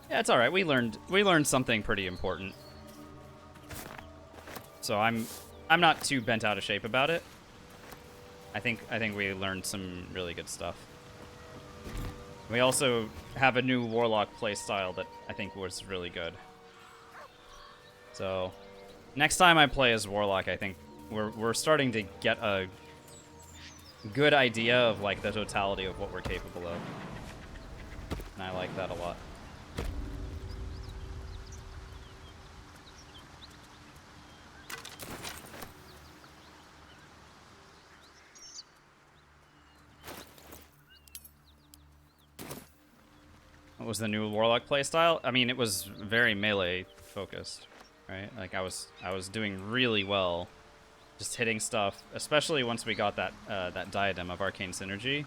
Yeah, it's all right. We learned something pretty important. So I'm not too bent out of shape about it. I think we learned some really good stuff. We also have a new Warlock playstyle that I think was really good. So next time I play as Warlock, I think we're starting to get a good idea of like the totality of what we're capable of. And I like that a lot. What was the new Warlock playstyle? I mean, it was very melee focused, right? Like I was doing really well, just hitting stuff. Especially once we got that that diadem of arcane synergy,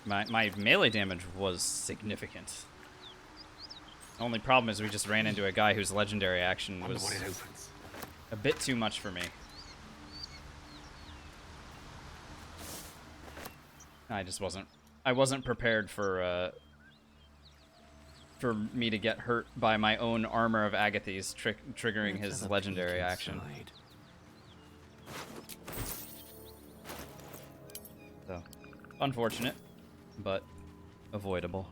my melee damage was significant. The only problem is we just ran into a guy whose legendary action was a bit too much for me. I just wasn't prepared for me to get hurt by my own armor of Agathes triggering his legendary action. So, unfortunate, but avoidable.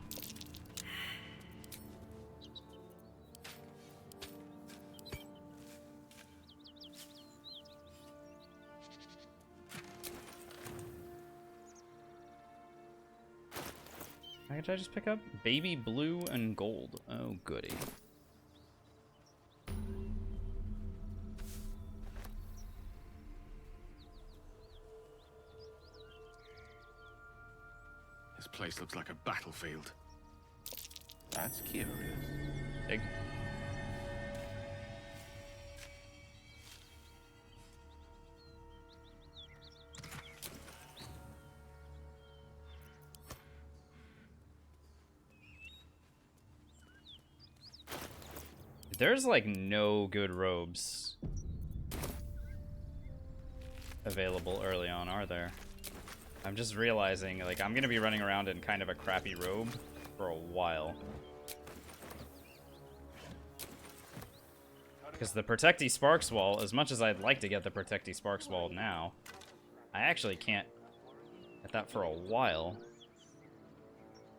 What did I just pick up? Baby blue and gold. Oh, goody. This place looks like a battlefield. That's curious. Big. There's like no good robes available early on, are there? I'm just realizing, like, I'm gonna be running around in kind of a crappy robe for a while. Because the Protecty Sparks Wall, as much as I'd like to get the Protecty Sparks Wall now, I actually can't get that for a while.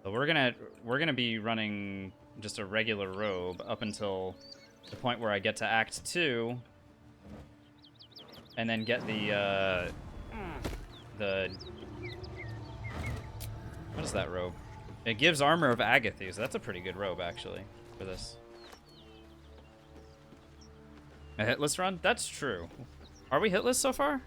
But we're gonna be running just a regular robe up until the point where I get to Act 2, and then get the what is that robe? It gives Armor of Agathys. That's a pretty good robe, actually, for this. A hitless run? That's true. Are we hitless so far?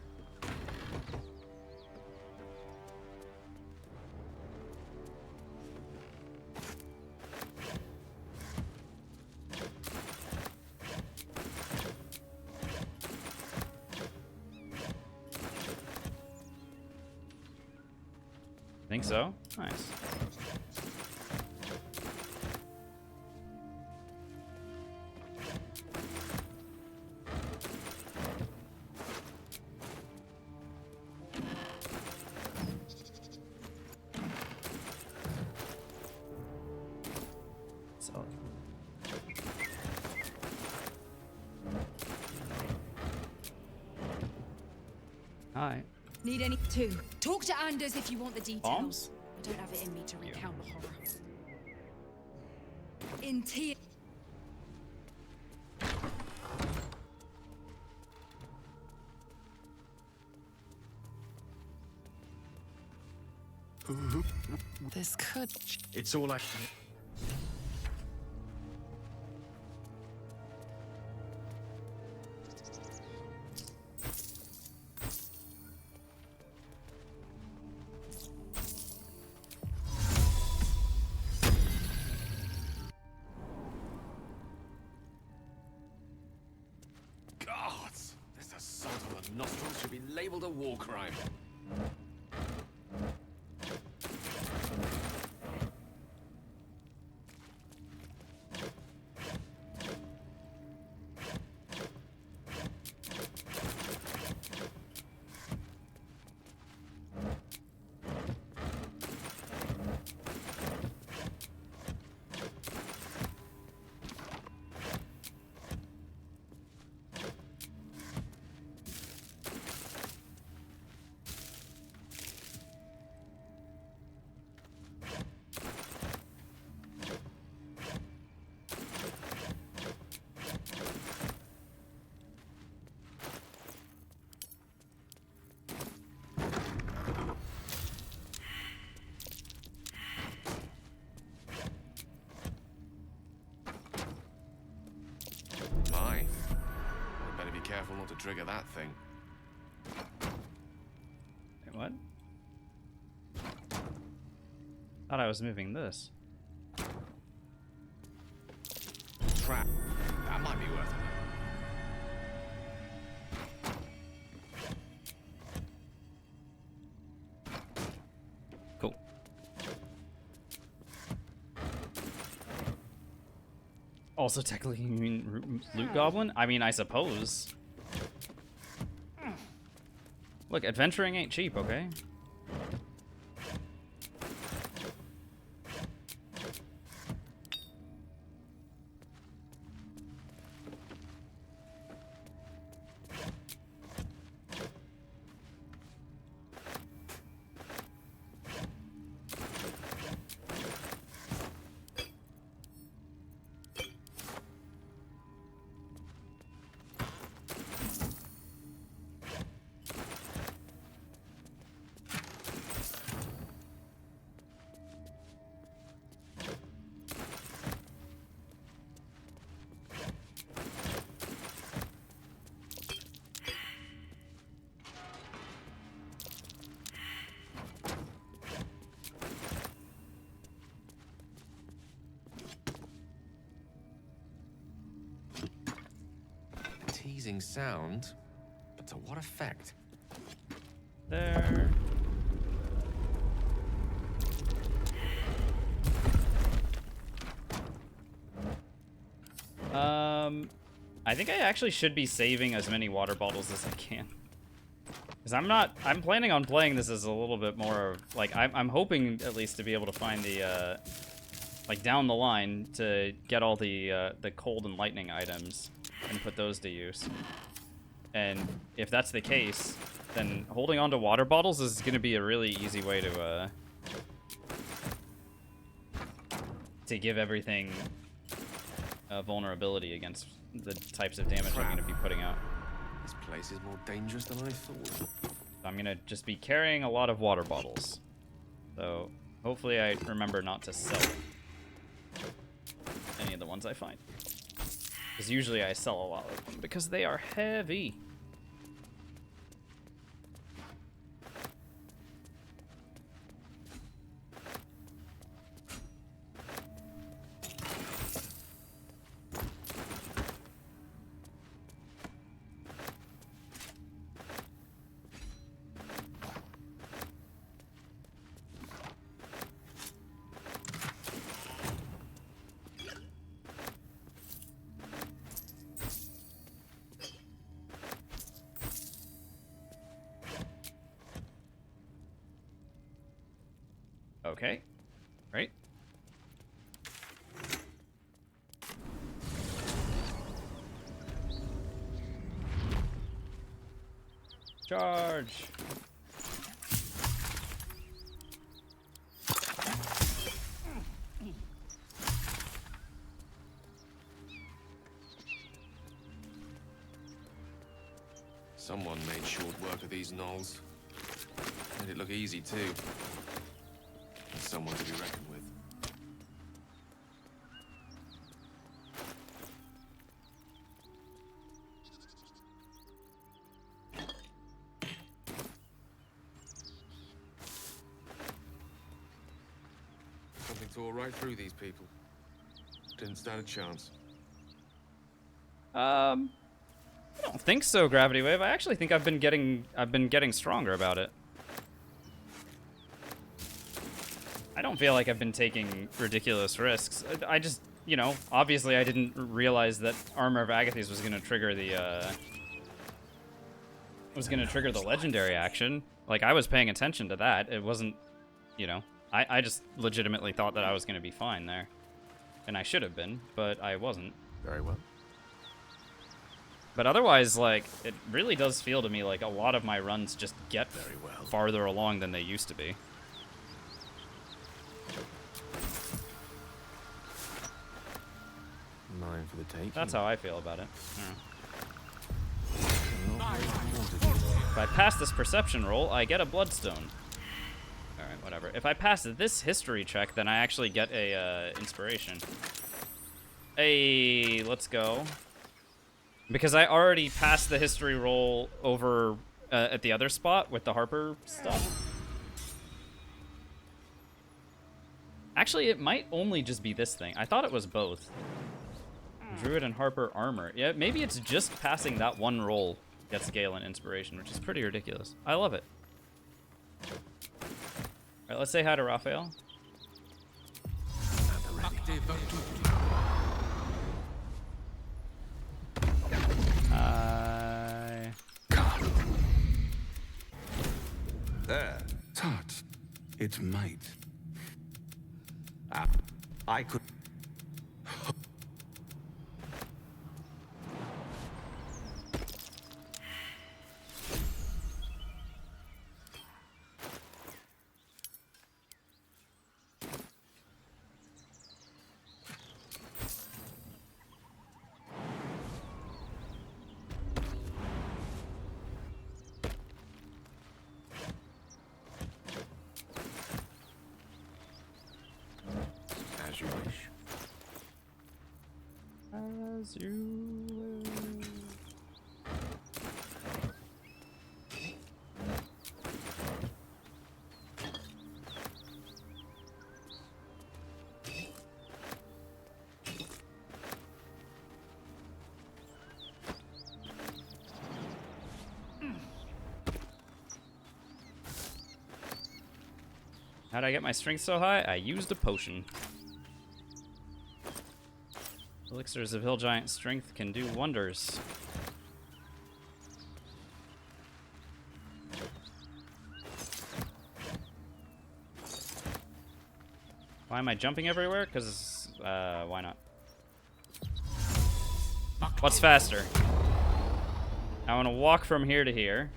Think so? Nice. So. Hi. Need any? Two. Talk to Anders if you want the details. Bombs? I don't have it in me to recount the horror. In tea. This could. It's all I. Gods! This assault on the nostrils should be labeled a war crime. My. I'd better be careful not to trigger that thing. Wait, what? Thought I was moving this. Trap. That might be worth it. Cool. Also, technically, you mean Loot Goblin? I mean, I suppose. Look, adventuring ain't cheap, okay? pleasing sound, but to what effect? There. I think I actually should be saving as many water bottles as I can. Because I'm planning on playing this as a little bit more of, like, I'm hoping at least to be able to find the, like, down the line to get all the cold and lightning items and put those to use. And if that's the case, then holding on to water bottles is going to be a really easy way to give everything vulnerability against the types of damage I'm going to be putting out. This place is more dangerous than I thought. I'm going to just be carrying a lot of water bottles. So hopefully I remember not to sell any of the ones I find. Because usually I sell a lot of them because they are heavy. Okay. Right. Charge. Someone made short work of these gnolls. Made it look easy, too. There's someone to be reckoned with. Something tore right through these people. Didn't stand a chance. I don't think so, Gravity Wave. I actually think I've been getting stronger about it. I don't feel like I've been taking ridiculous risks. I just, you know, obviously I didn't realize that Armor of Agathes was gonna trigger the legendary action. Like, I was paying attention to that. It wasn't, you know, I just legitimately thought that I was gonna be fine there. And I should have been, but I wasn't. Very well. But otherwise, like, it really does feel to me like a lot of my runs just get farther along than they used to be. Mine for the taking. That's how I feel about it. If I pass this perception roll, I get a bloodstone. Alright, whatever. If I pass this history check, then I actually get a inspiration. Hey, let's go. Because I already passed the history roll over at the other spot with the Harper stuff. Actually, it might only just be this thing. I thought it was both. Druid and Harper armor. Yeah, maybe it's just passing that one roll gets Gale an inspiration, which is pretty ridiculous. I love it. Alright, let's say hi to Raphael. There. Tut. It might. I could. As you wish. As you wish. How'd I get my strength so high? I used a potion. Elixirs of Hill Giant strength can do wonders. Why am I jumping everywhere? Because, why not? What's faster? I want to walk from here to here.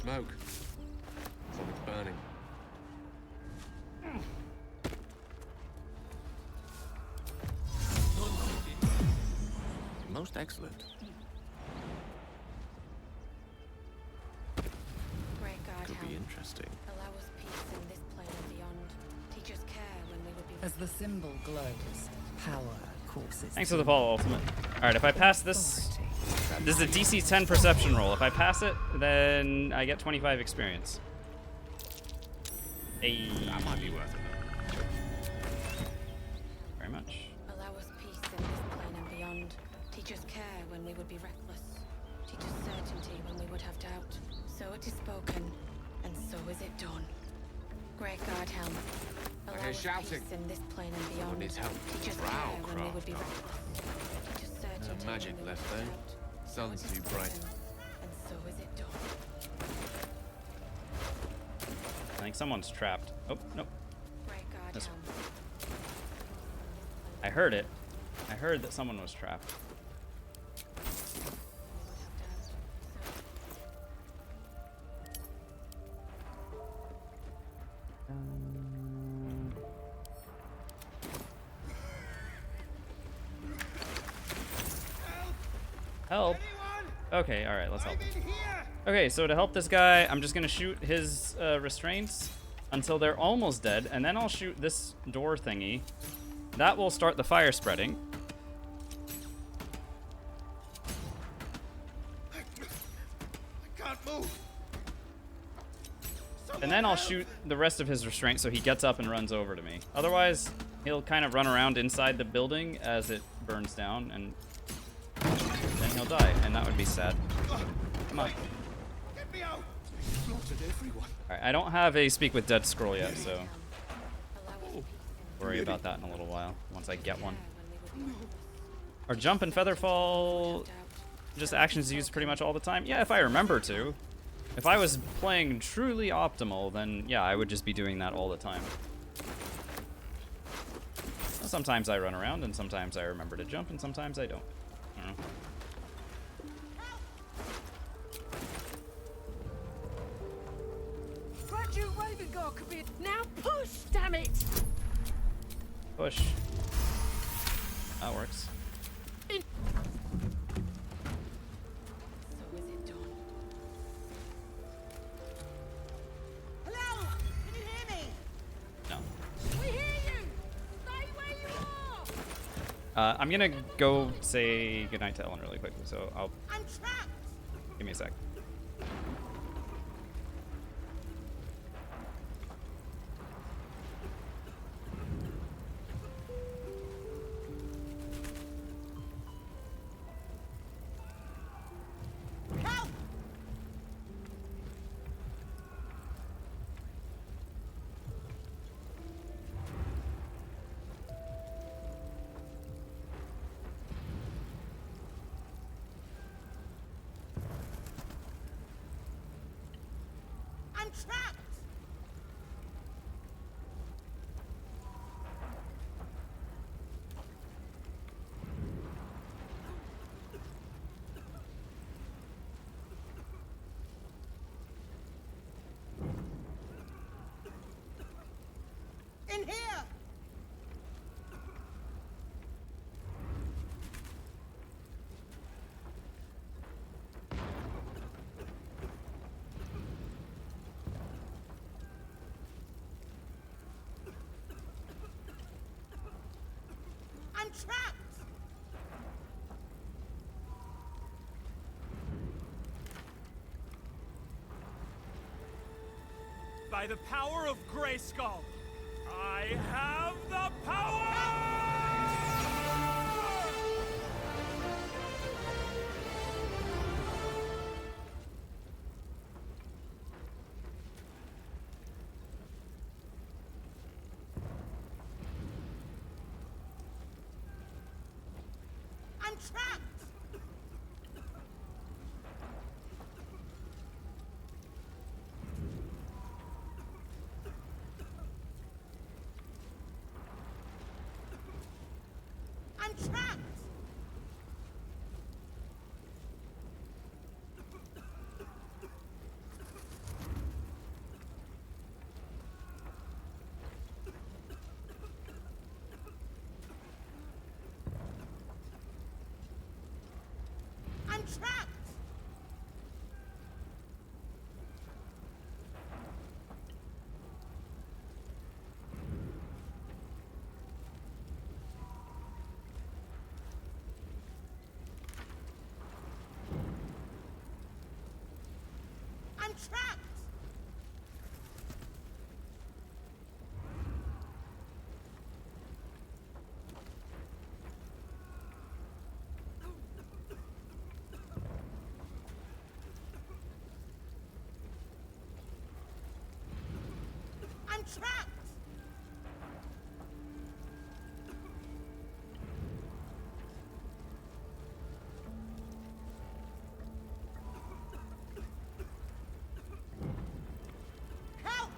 Smoke. Something's burning. Most excellent. Great God, Could be help. interesting. Allow us peace in this plane and beyond. Teach us care when we would be. As the symbol glows, power courses. Thanks for the follow, Ultimate. Alright, if I pass this... This is a DC 10 perception roll. If I pass it, then I get 25 experience. Hey. That might be worth it. Very much. Allow us peace in this plane and beyond. Teach us care when we would be reckless. Teach us certainty when we would have doubt. So it is spoken, and so is it done. Great God, helm. Allow hear us shouting. peace in this plane and Someone beyond. needs help. Teach us Drow care when we craft would be up. reckless. Teach us certainty No magic when we left would have there. doubt. Sun's too bright. And so is it done. I think someone's trapped. Oh, nope. Great God, This- helm. I heard it. I heard that someone was trapped. Help. Okay, alright, let's help him. Okay, so to help this guy, I'm just gonna shoot his restraints until they're almost dead, and then I'll shoot this door thingy. That will start the fire spreading. I can't move. And then I'll shoot the rest of his restraint so he gets up and runs over to me. Otherwise, he'll kind of run around inside the building as it burns down, and then he'll die, and that would be sad. Come on. Get me out. They slaughtered everyone. Alright, I don't have a Speak with Dead scroll yet, so worry about that in a little while, once I get one. Are jump and feather fall just actions used pretty much all the time? Yeah, if I remember to. If I was playing truly optimal, then yeah, I would just be doing that all the time. Sometimes I run around, and sometimes I remember to jump, and sometimes I don't. I don't know. Graduate Ravenguard could be. Now push, damn it! Push. That works. So is it done. Hello? Can you hear me? No. We hear you! Stay where you are! I'm gonna go say goodnight to Ellen really quickly, so I'll... I'm trapped! Give me a sec. Help! I'm trapped! In here! I'm trapped! By the power of Grayskull, I have the power! I'm trapped! I'm trapped! I'm trapped! I'm trapped! I'm trapped! Help!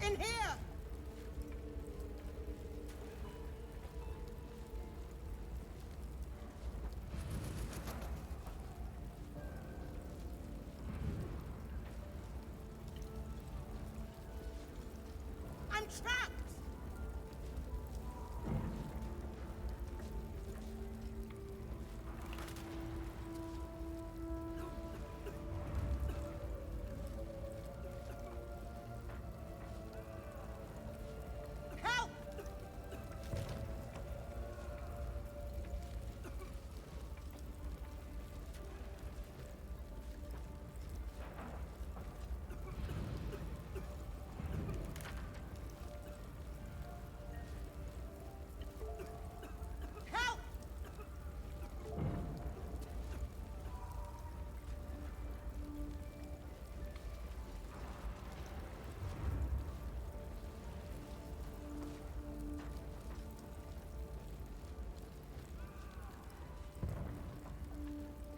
In here! I'm trapped! Help! Help!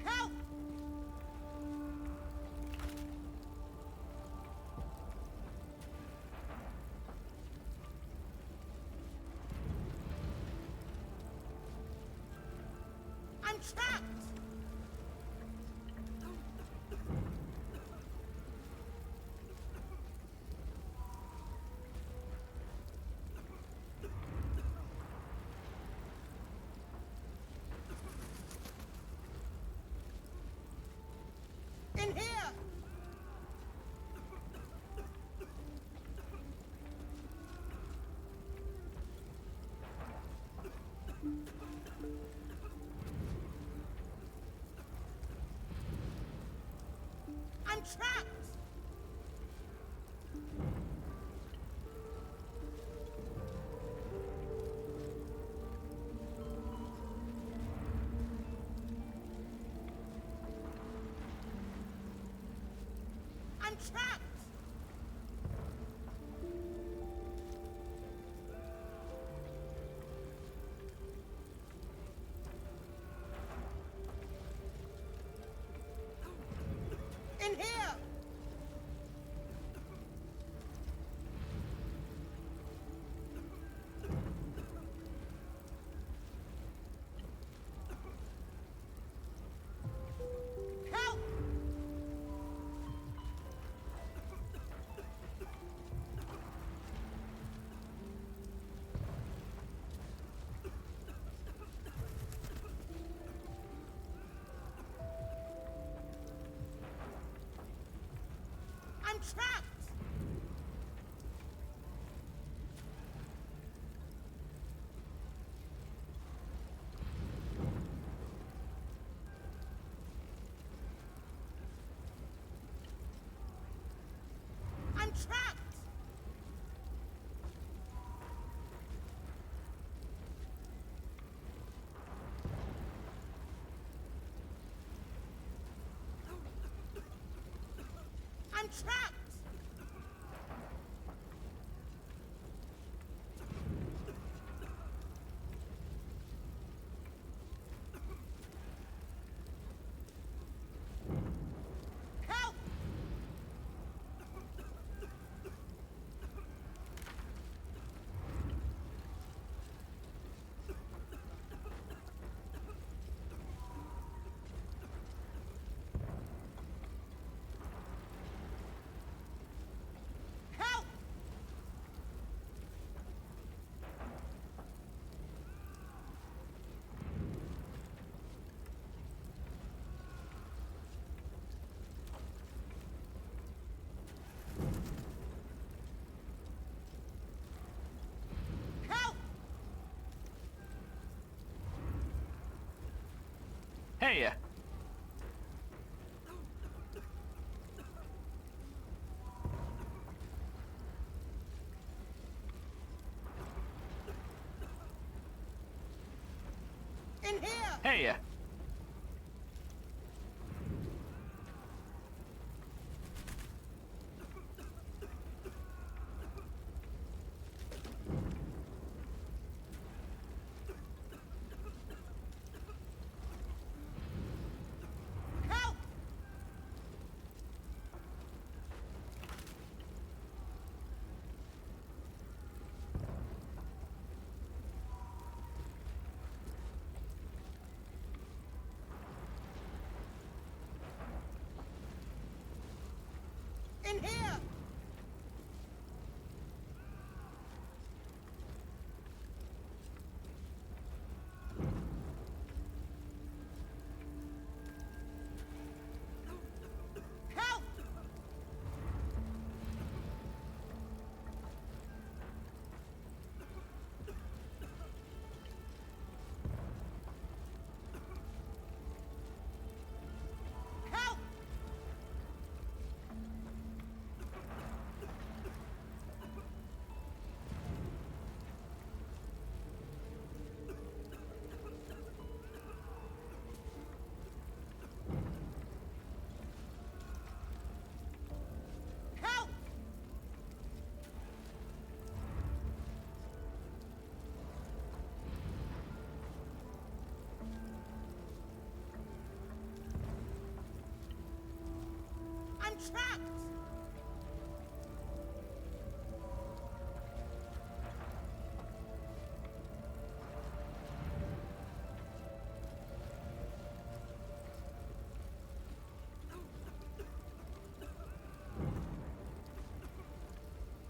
Help! I'm trapped! In here! I'm trapped! I'm trapped! In here! Help! I'm trapped! I'm trapped! I'm trapped! Help! Help! Help! Hey! In here! Hey! Help! In here! Help! Help! Help! I'm trapped!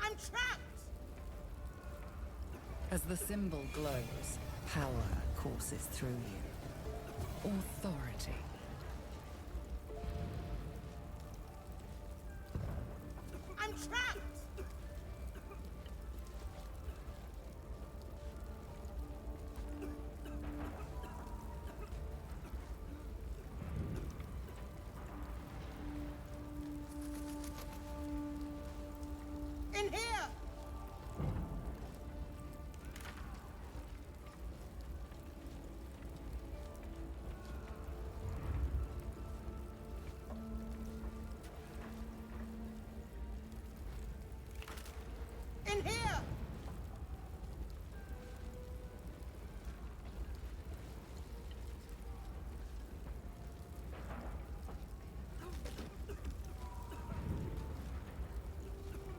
I'm trapped! As the symbol glows, power courses through you. Authority. I'm trapped! In here! In here!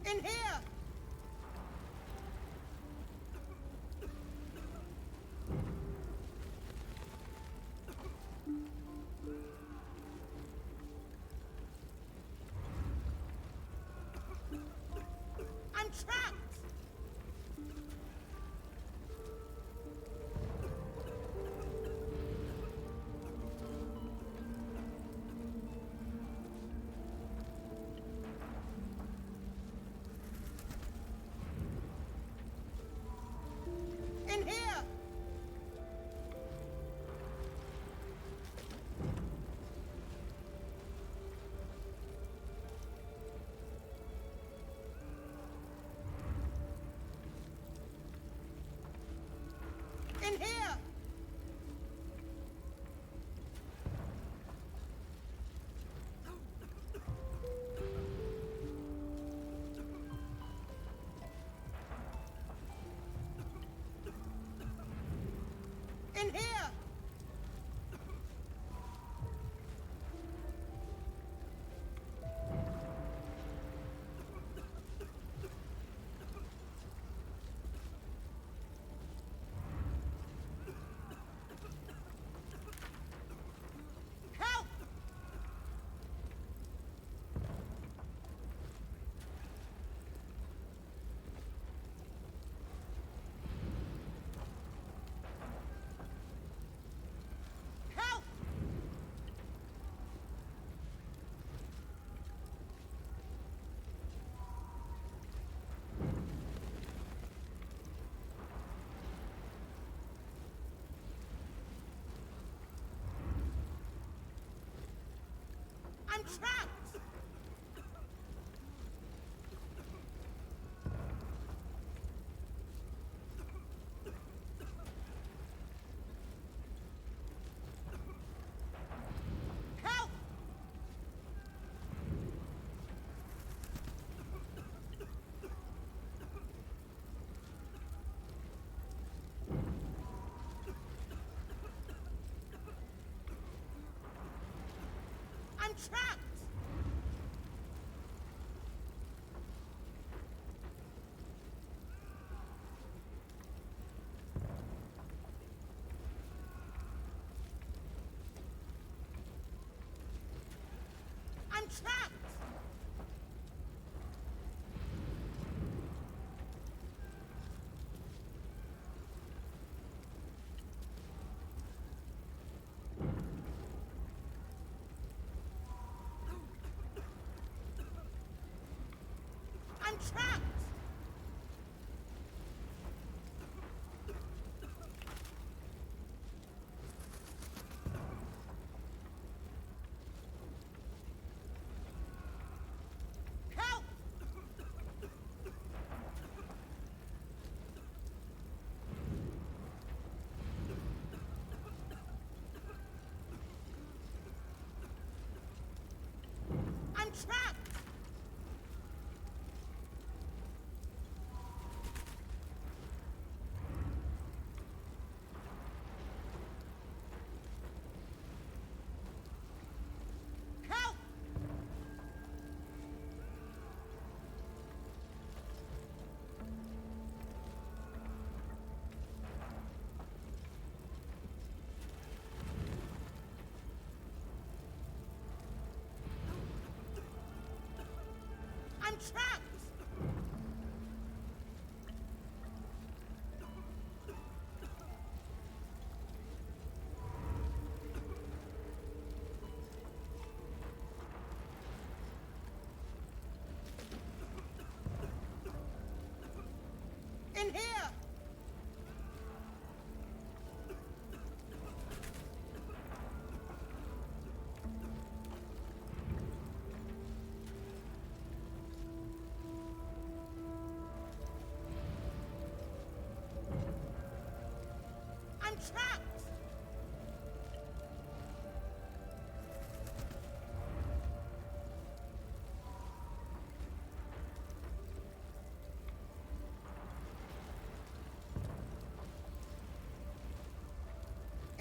In here! I'm trapped! trapped! Help! I'm trapped! I'm trapped! I'm trapped! Help! I'm trapped! Help! I'm trapped! In here! I'm trapped!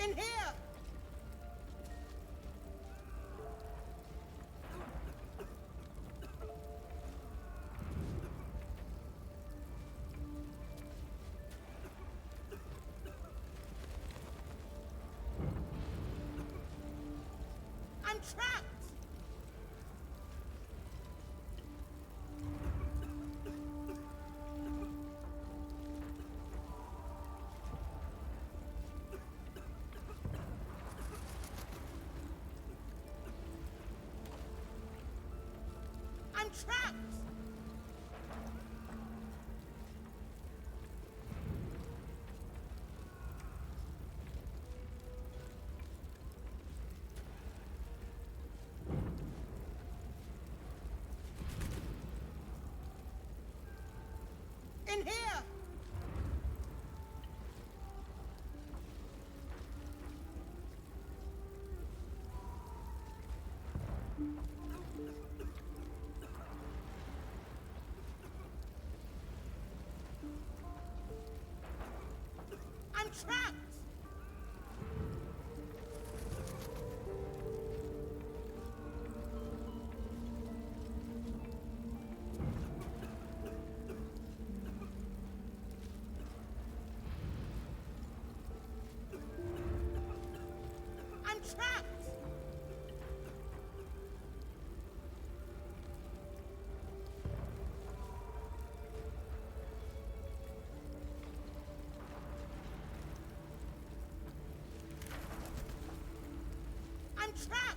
In here! I'm trapped! I'm trapped! In here! I'm trapped! I'm trapped! I'm trapped!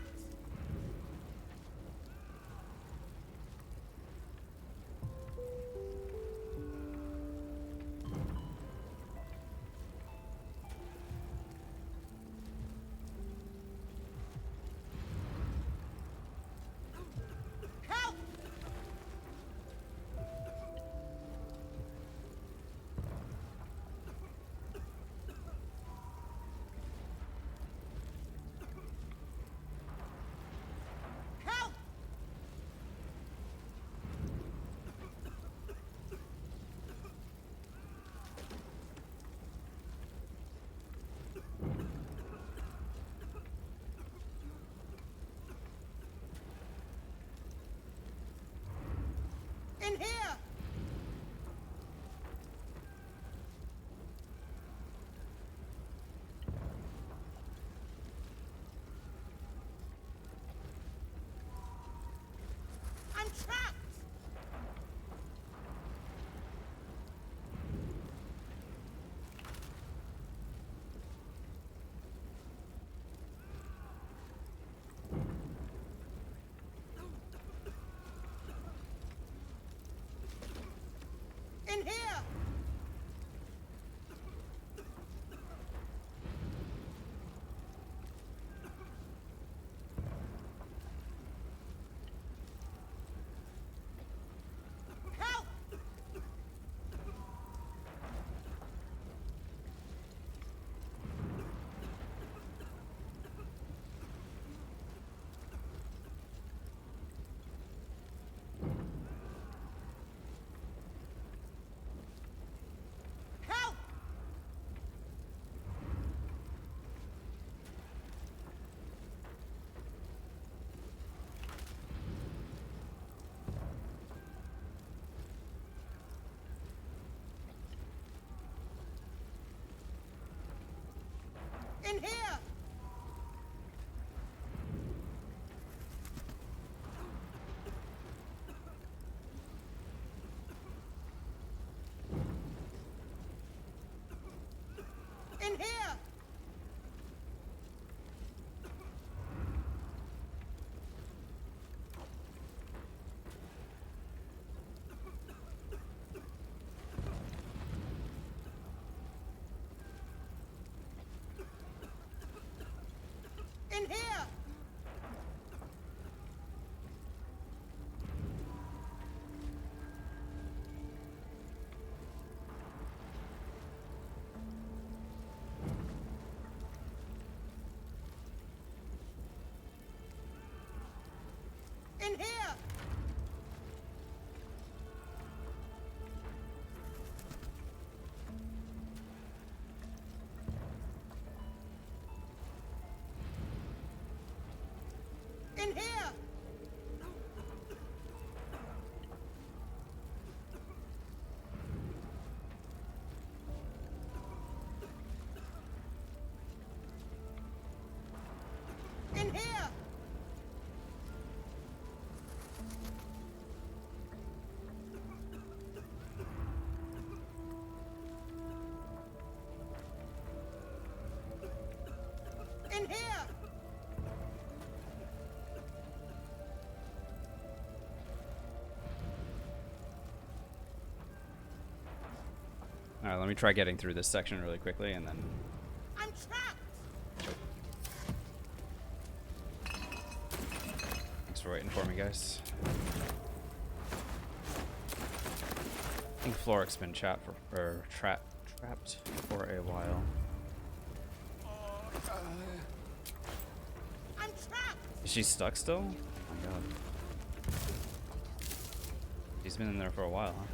In here! In here! In here! In here! All right, let me try getting through this section really quickly, and then. I'm trapped! Thanks for waiting for me, guys. I think Floric's been trapped for a while. I'm trapped! Is she stuck still? Oh my god. She's been in there for a while, huh?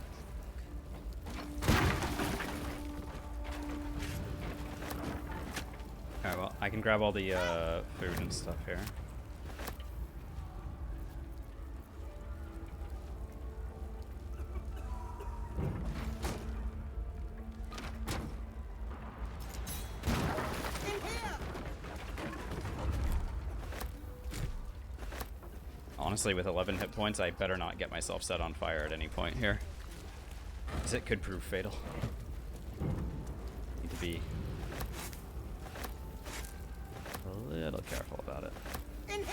Alright, well, I can grab all the food and stuff here. Honestly, with 11 hit points, I better not get myself set on fire at any point here, because it could prove fatal. Need to be a little careful about it. In here!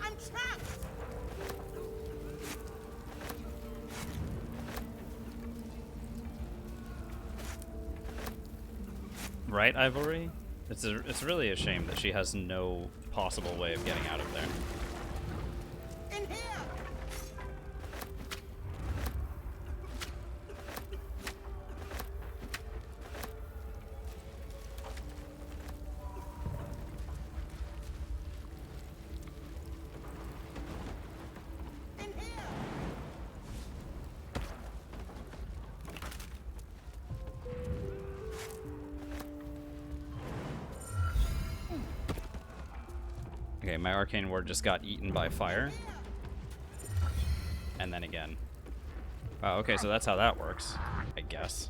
I'm trapped! Right, Ivory? It's really a shame that she has no possible way of getting out of there. In here! In here! Okay, my arcane ward just got eaten by fire. And then again. Oh, okay, so that's how that works, I guess.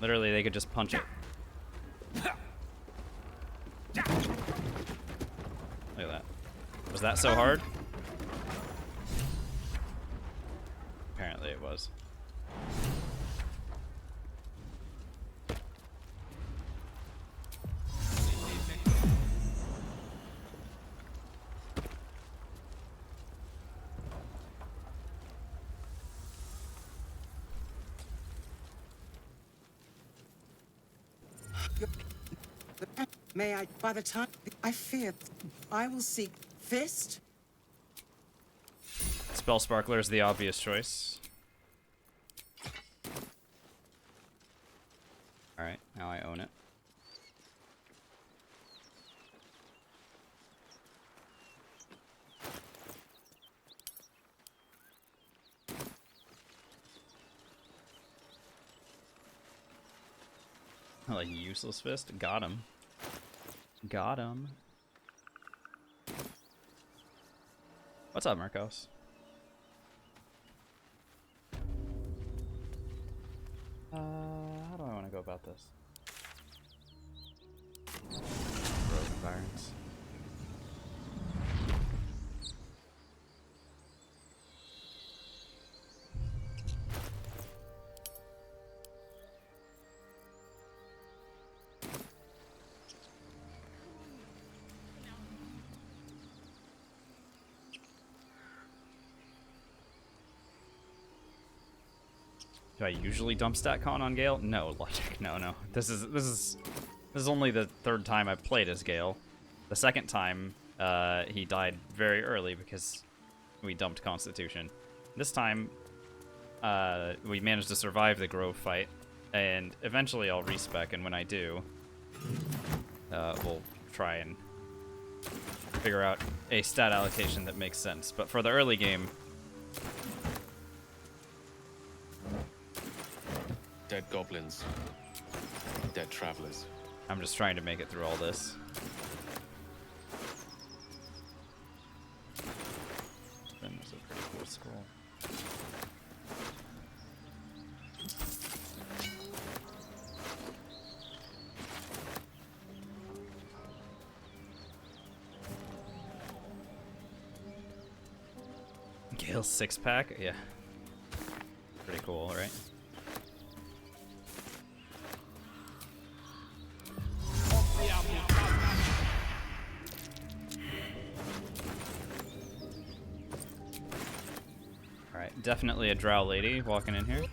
Literally, they could just punch it. Look at that. Was that so hard? Apparently it was. May I, by the time I fear, I will seek Fist? Spell Sparkler is the obvious choice. Alright, now I own it. Like useless fist? Got him. Got him. What's up, Marcos? How do I want to go about this? Rogue environs. Do I usually dump StatCon on Gale? No, logic. No. This is only the third time I've played as Gale. The second time, he died very early because we dumped Constitution. This time, we managed to survive the Grove fight, and eventually I'll respec, and when I do, we'll try and figure out a stat allocation that makes sense. But for the early game... Dead goblins. Dead travelers. I'm just trying to make it through all this. Then there's a pretty cool scroll. Gale's six-pack? Yeah. Pretty cool, right? Alright, definitely a drow lady walking in here.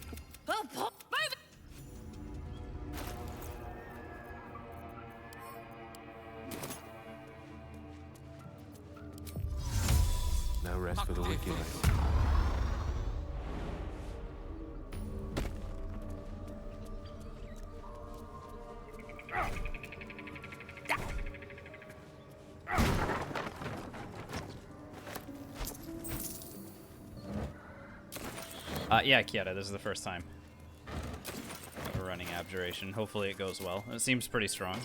No rest for the wicked. Yeah, Kieta, this is the first time of running Abjuration. Hopefully it goes well. It seems pretty strong.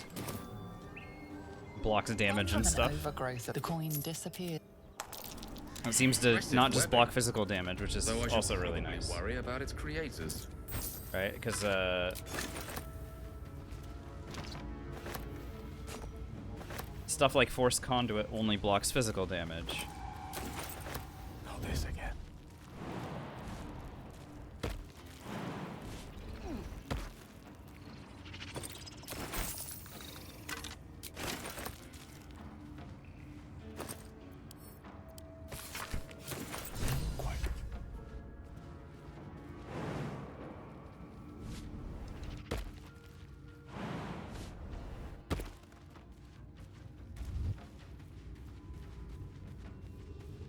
Blocks damage and stuff. Overgrowth, the coin disappeared. It seems to not just block physical damage, which is also really nice. Worry about its creators. Right, because stuff like Force Conduit only blocks physical damage. Not this again.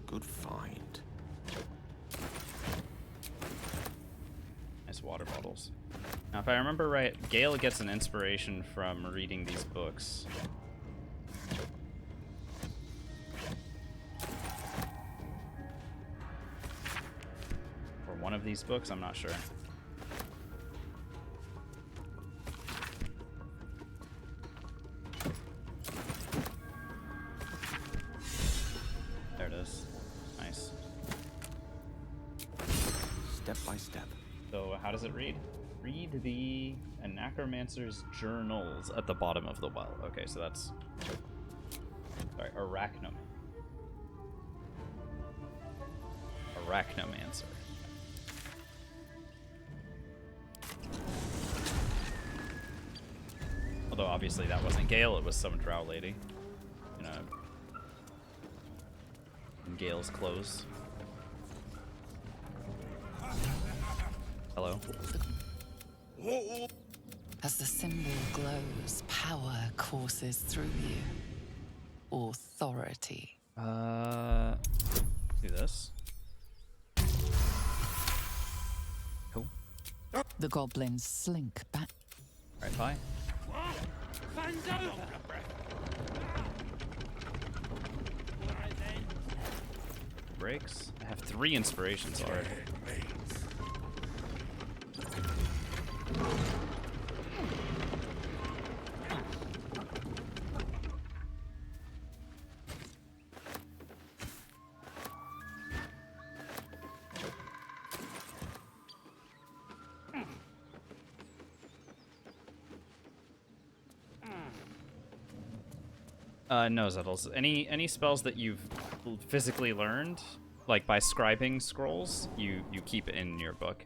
Good find. Nice water bottles. Now, if I remember right, Gale gets an inspiration from reading these books. Or one of these books, I'm not sure. There it is. Nice. Step by step. So how does it read? Read the Necromancer's journals at the bottom of the well. Okay, so that's... Sorry, Arachnomancer. Although obviously that wasn't Gale, it was some drow lady. In Gale's clothes. Hello. As the symbol glows, power courses through you. Authority. Do this. Cool. The goblins slink back. Right, bye. Breaks. I have 3 inspirations already. No, Zettles. Any spells that you've physically learned, like by scribing scrolls, you keep it in your book.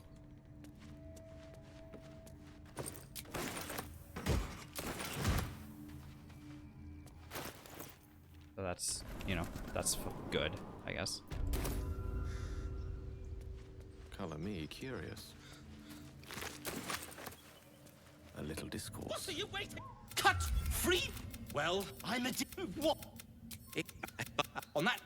So that's, that's good, I guess. Color me curious. a little discourse. What are you waiting? Cut! Free! Well, I'm a what? On that.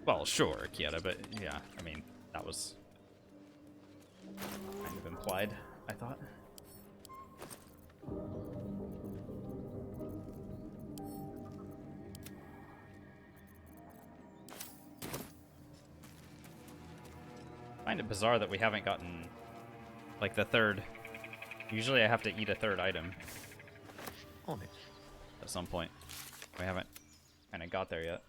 Well, sure, Kieta, but yeah, I mean, that was kind of implied, I thought. I find it bizarre that we haven't gotten, like, the third. Usually I have to eat a third item. On it. At some point. We haven't kind of got there yet.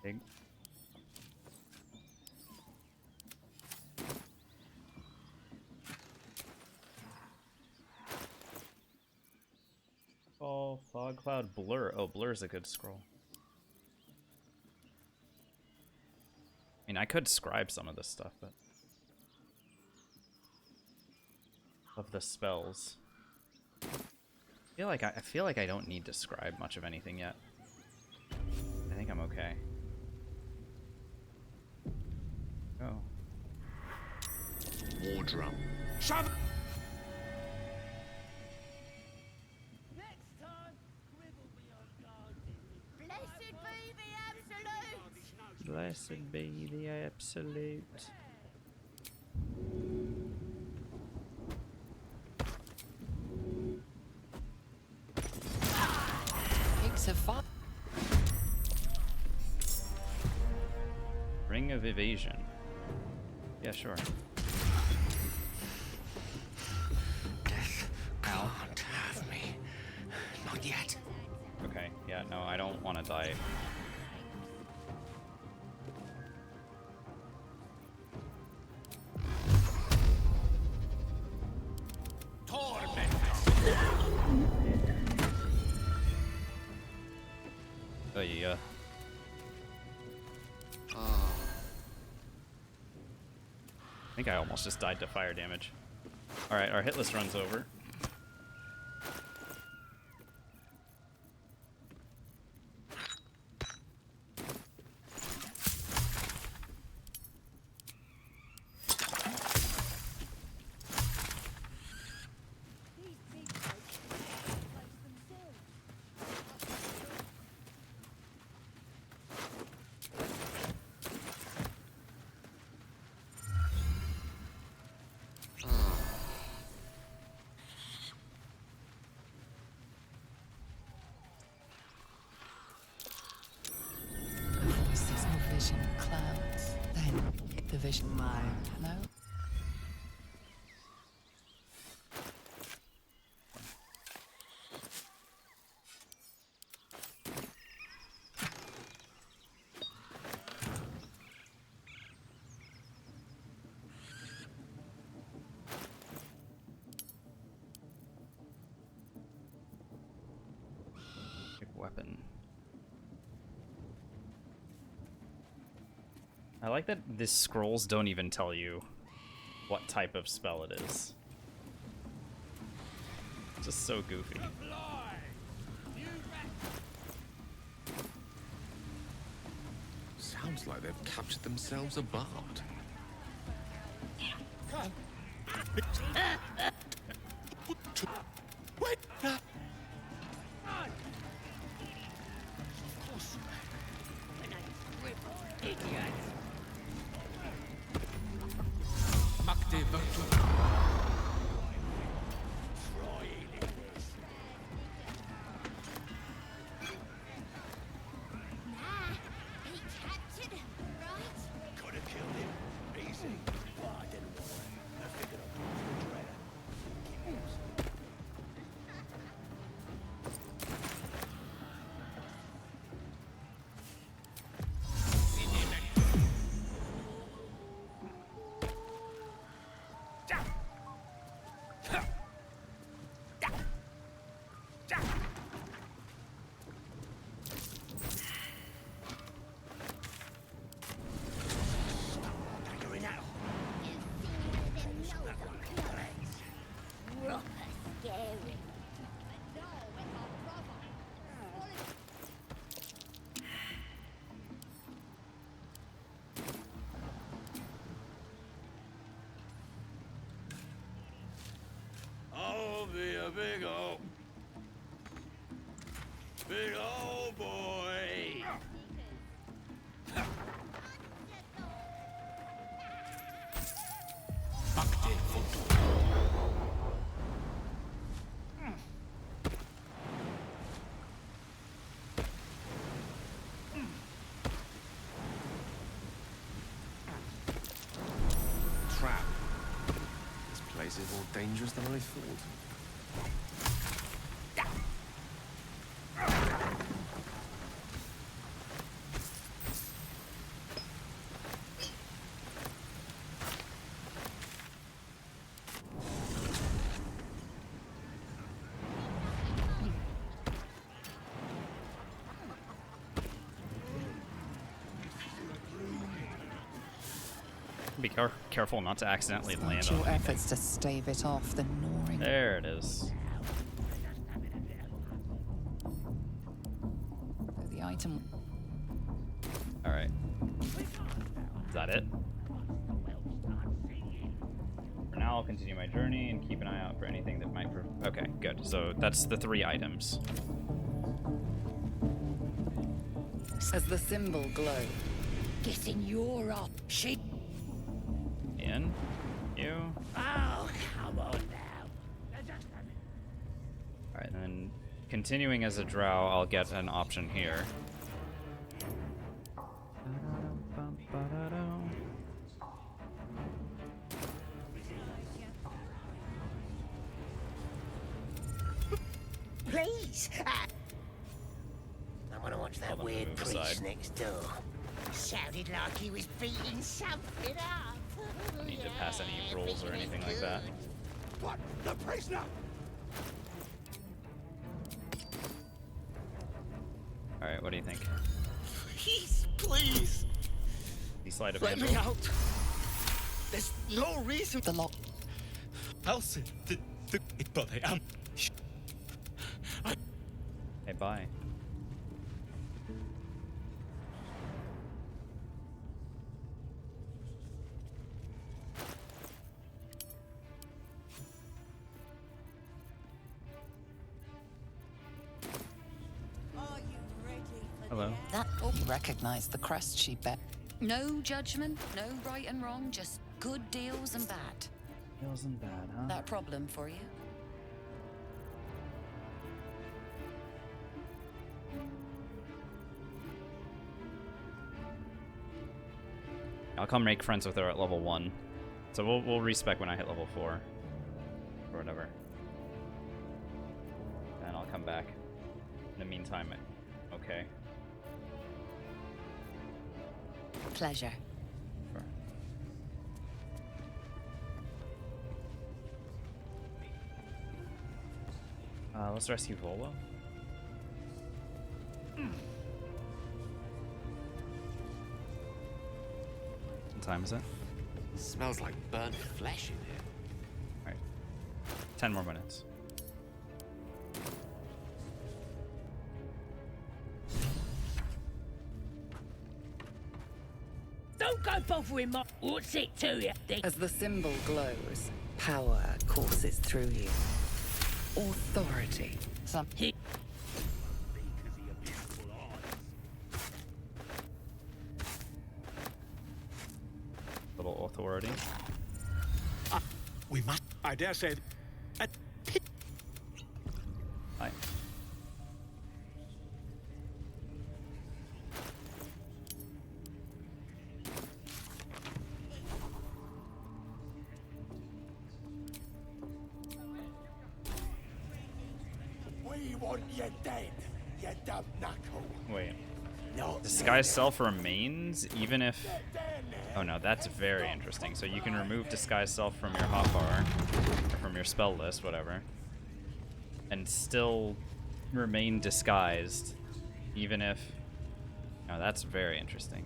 Big. Oh, fog cloud blur. Oh, blur's a good scroll. I mean, I could scribe some of this stuff, but of the spells. I feel like I don't need to scribe much of anything yet. I think I'm okay. Oh. War drum. Shove! Blessed be the absolute. Pigs have fought. Ring of evasion. Yeah, sure. Death can't have me. Not yet. Okay, yeah, no, I don't want to die. Oh yeah. I think I almost just died to fire damage. Alright, our hit list runs over. Vision clouds, then the vision mine. No? Big weapon. I like that these scrolls don't even tell you what type of spell it is. Just so goofy. Sounds like they've captured themselves a bard. Wait! big old boy. Trap. This place is more dangerous than I thought. Be careful not to accidentally land Your on efforts to stave it off, the gnawing. There it is. The item. Alright. Is that it? For now, I'll continue my journey and keep an eye out for anything that might... Okay, good. So that's the 3 items. As the symbol glows. Guessing you're up. She. In. You. Oh, come on now. Alright, and then continuing as a drow, I'll get an option here. Please. I want to watch that weird move priest aside. next door. Sounded like he was beating something up. Don't need to pass any rolls or anything like that. What? The prisoner? Alright, what do you think? Please. The sleight of Let hand me roll? out. There's no reason. The lock. Elsie, but I am. Hey, bye. Hello. That you recognize the crest she bet. No judgment, no right and wrong, just good deals and bad. Deals and bad, huh? That problem for you? I'll come make friends with her at level 1. So we'll respec when I hit level 4. Or whatever. And I'll come back. In the meantime, okay. Pleasure. Sure. Let's rescue Volo. What time is it? Smells like burnt flesh in here. Alright. 10 more minutes. Don't go bothering my. What's it to you? As the symbol glows, power courses through you. Authority. Some. Little authority. We must. I dare say. Hi. We want you dead, you dumb knuckle. Wait. No. Disguise self remains even if... Oh no, that's very interesting. So you can remove disguise self from your hotbar, or from your spell list, whatever, and still remain disguised, even if... Oh, that's very interesting.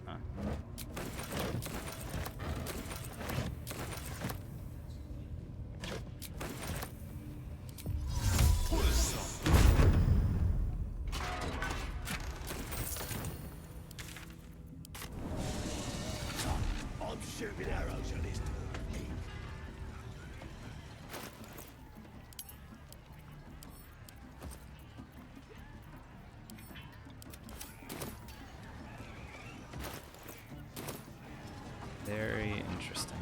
Huh. I'm shooting arrows at his. Interesting.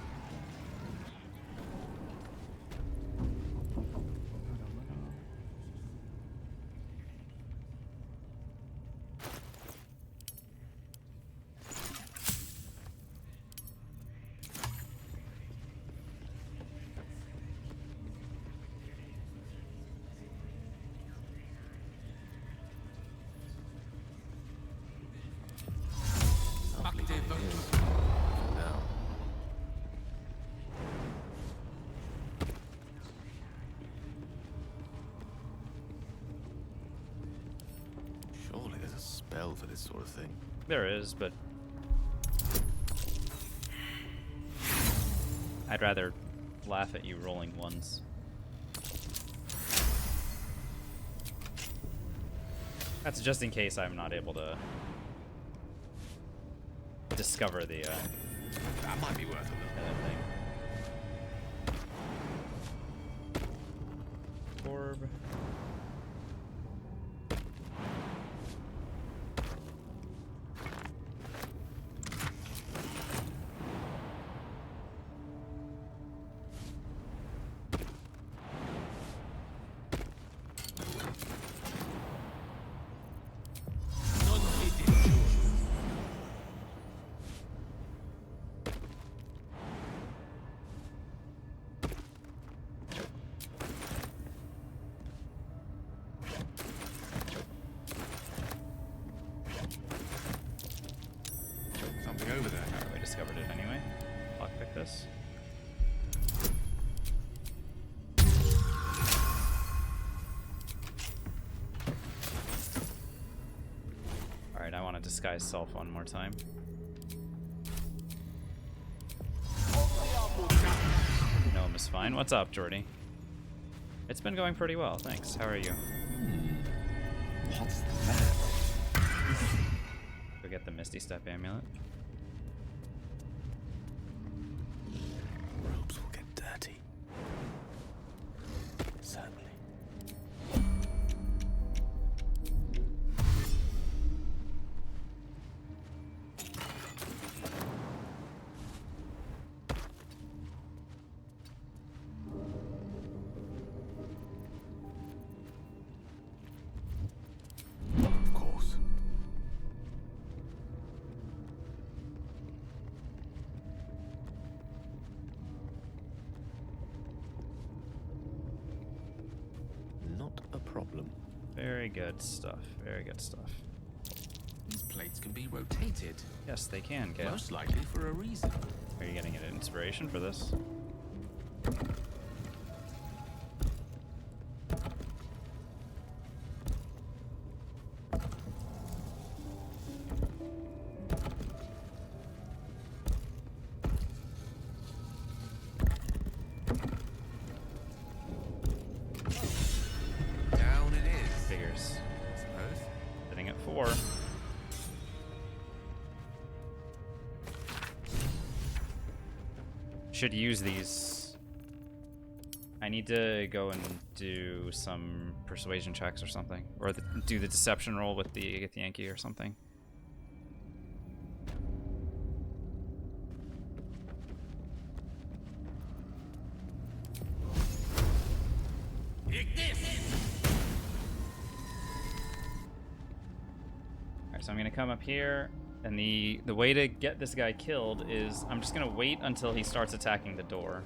Now. Surely there's a spell for this sort of thing. There is, but I'd rather laugh at you rolling ones. That's just in case I'm not able to discover the That might be worth a thing. Orb. Something over there. Alright, we discovered it anyway. Lockpick this. Alright, I want to disguise self one more time. Gnome is fine. What's up, Jordy? It's been going pretty well, thanks. How are you? What's that? Go get the Misty Step amulet. Robes will get dirty. Certainly. Of course. Not a problem. Very good stuff. Very good stuff. These plates can be rotated. Yes, they can, Gale. Most likely for a reason. Are you getting an inspiration for this? Down it is. Figures. I suppose. Sitting at 4. Should use these. I need to go and do some persuasion checks or something, or do the deception roll with the Yankee or something. Alright, so I'm gonna come up here, and the way to get this guy killed is I'm just gonna wait until he starts attacking the door.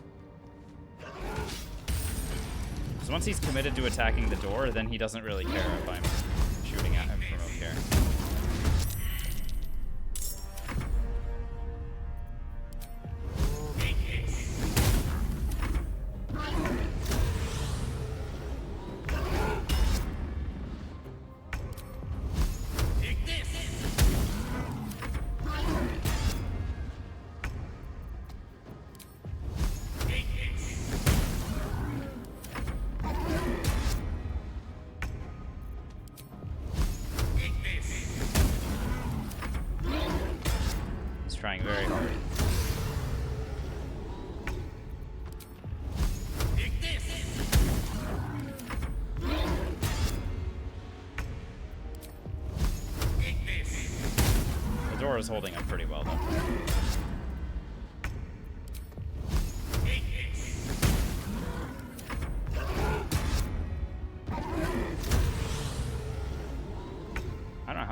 Because once he's committed to attacking the door, then he doesn't really care if I'm shooting at him from up here. Trying very hard. The door is holding up pretty well though.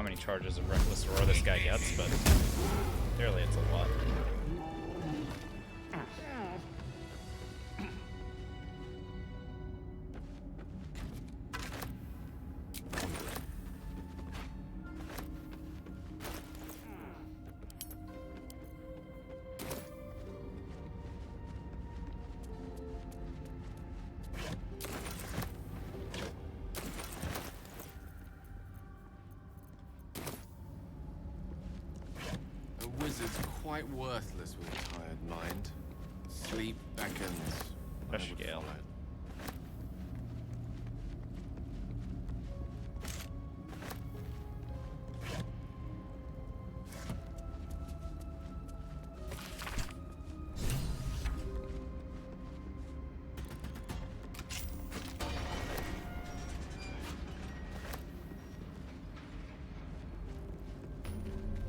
how many charges of Reckless Roar this guy gets, but clearly it's a lot. A wizard's quite worthless with a tired mind. Sleep beckons. Especially Gale.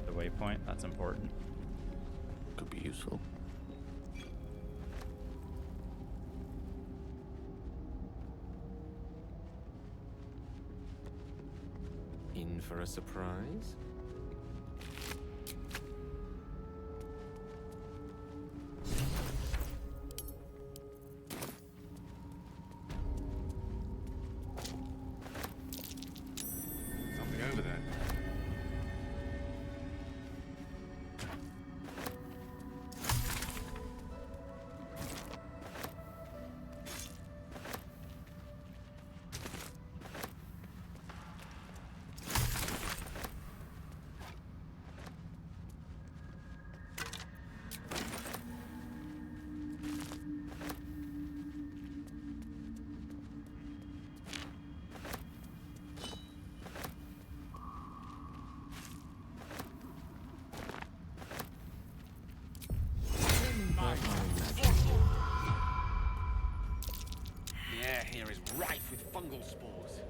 The waypoint, that's important. Could be useful. In for a surprise? Something over there. The air here is rife with fungal spores.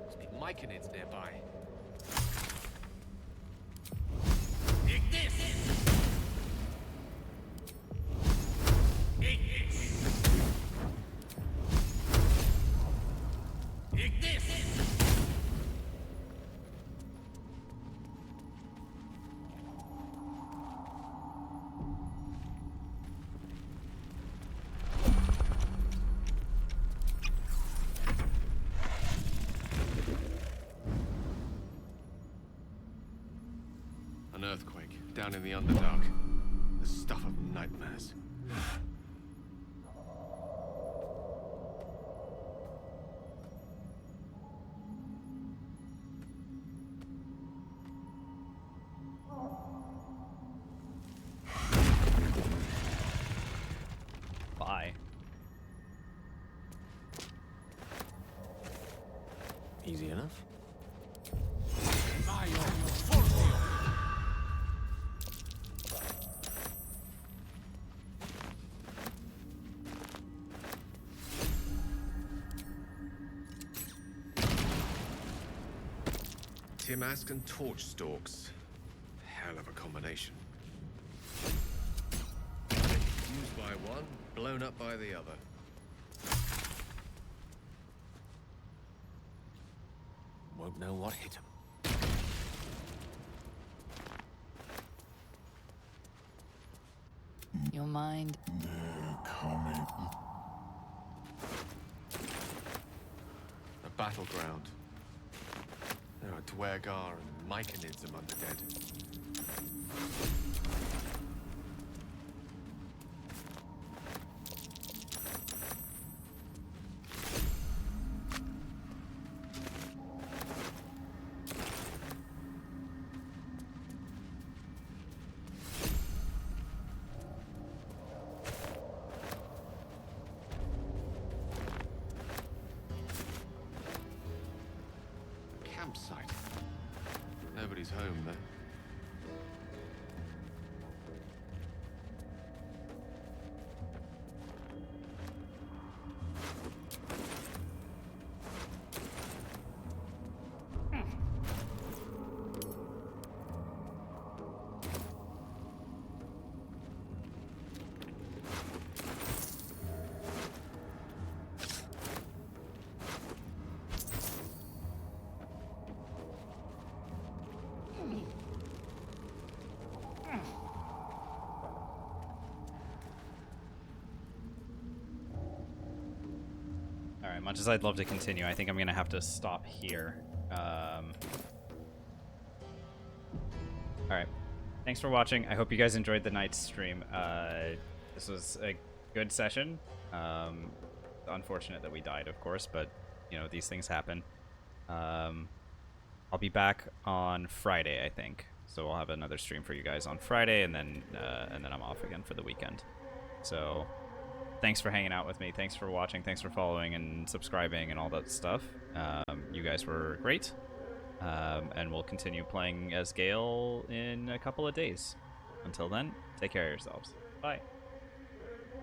Must be myconids nearby. Ignis! Ignis! Ignis! An earthquake down in the Underdark. The stuff of nightmares. Bye. Easy enough. Timask and torch stalks. Hell of a combination. Used by one, blown up by the other. Won't know what hit him. Your mind. A battleground. There are Dwergar and myconids among the dead. Campsite. Nobody's home there. much as I'd love to continue, I think I'm gonna have to stop here. Alright. Thanks for watching. I hope you guys enjoyed the night's stream. This was a good session. Unfortunate that we died, of course, but, you know, these things happen. I'll be back on Friday, I think. So I'll have another stream for you guys on Friday, and then I'm off again for the weekend. So thanks for hanging out with me. Thanks for watching. Thanks for following and subscribing and all that stuff. You guys were great. And we'll continue playing as Gale in a couple of days. Until then, take care of yourselves. Bye.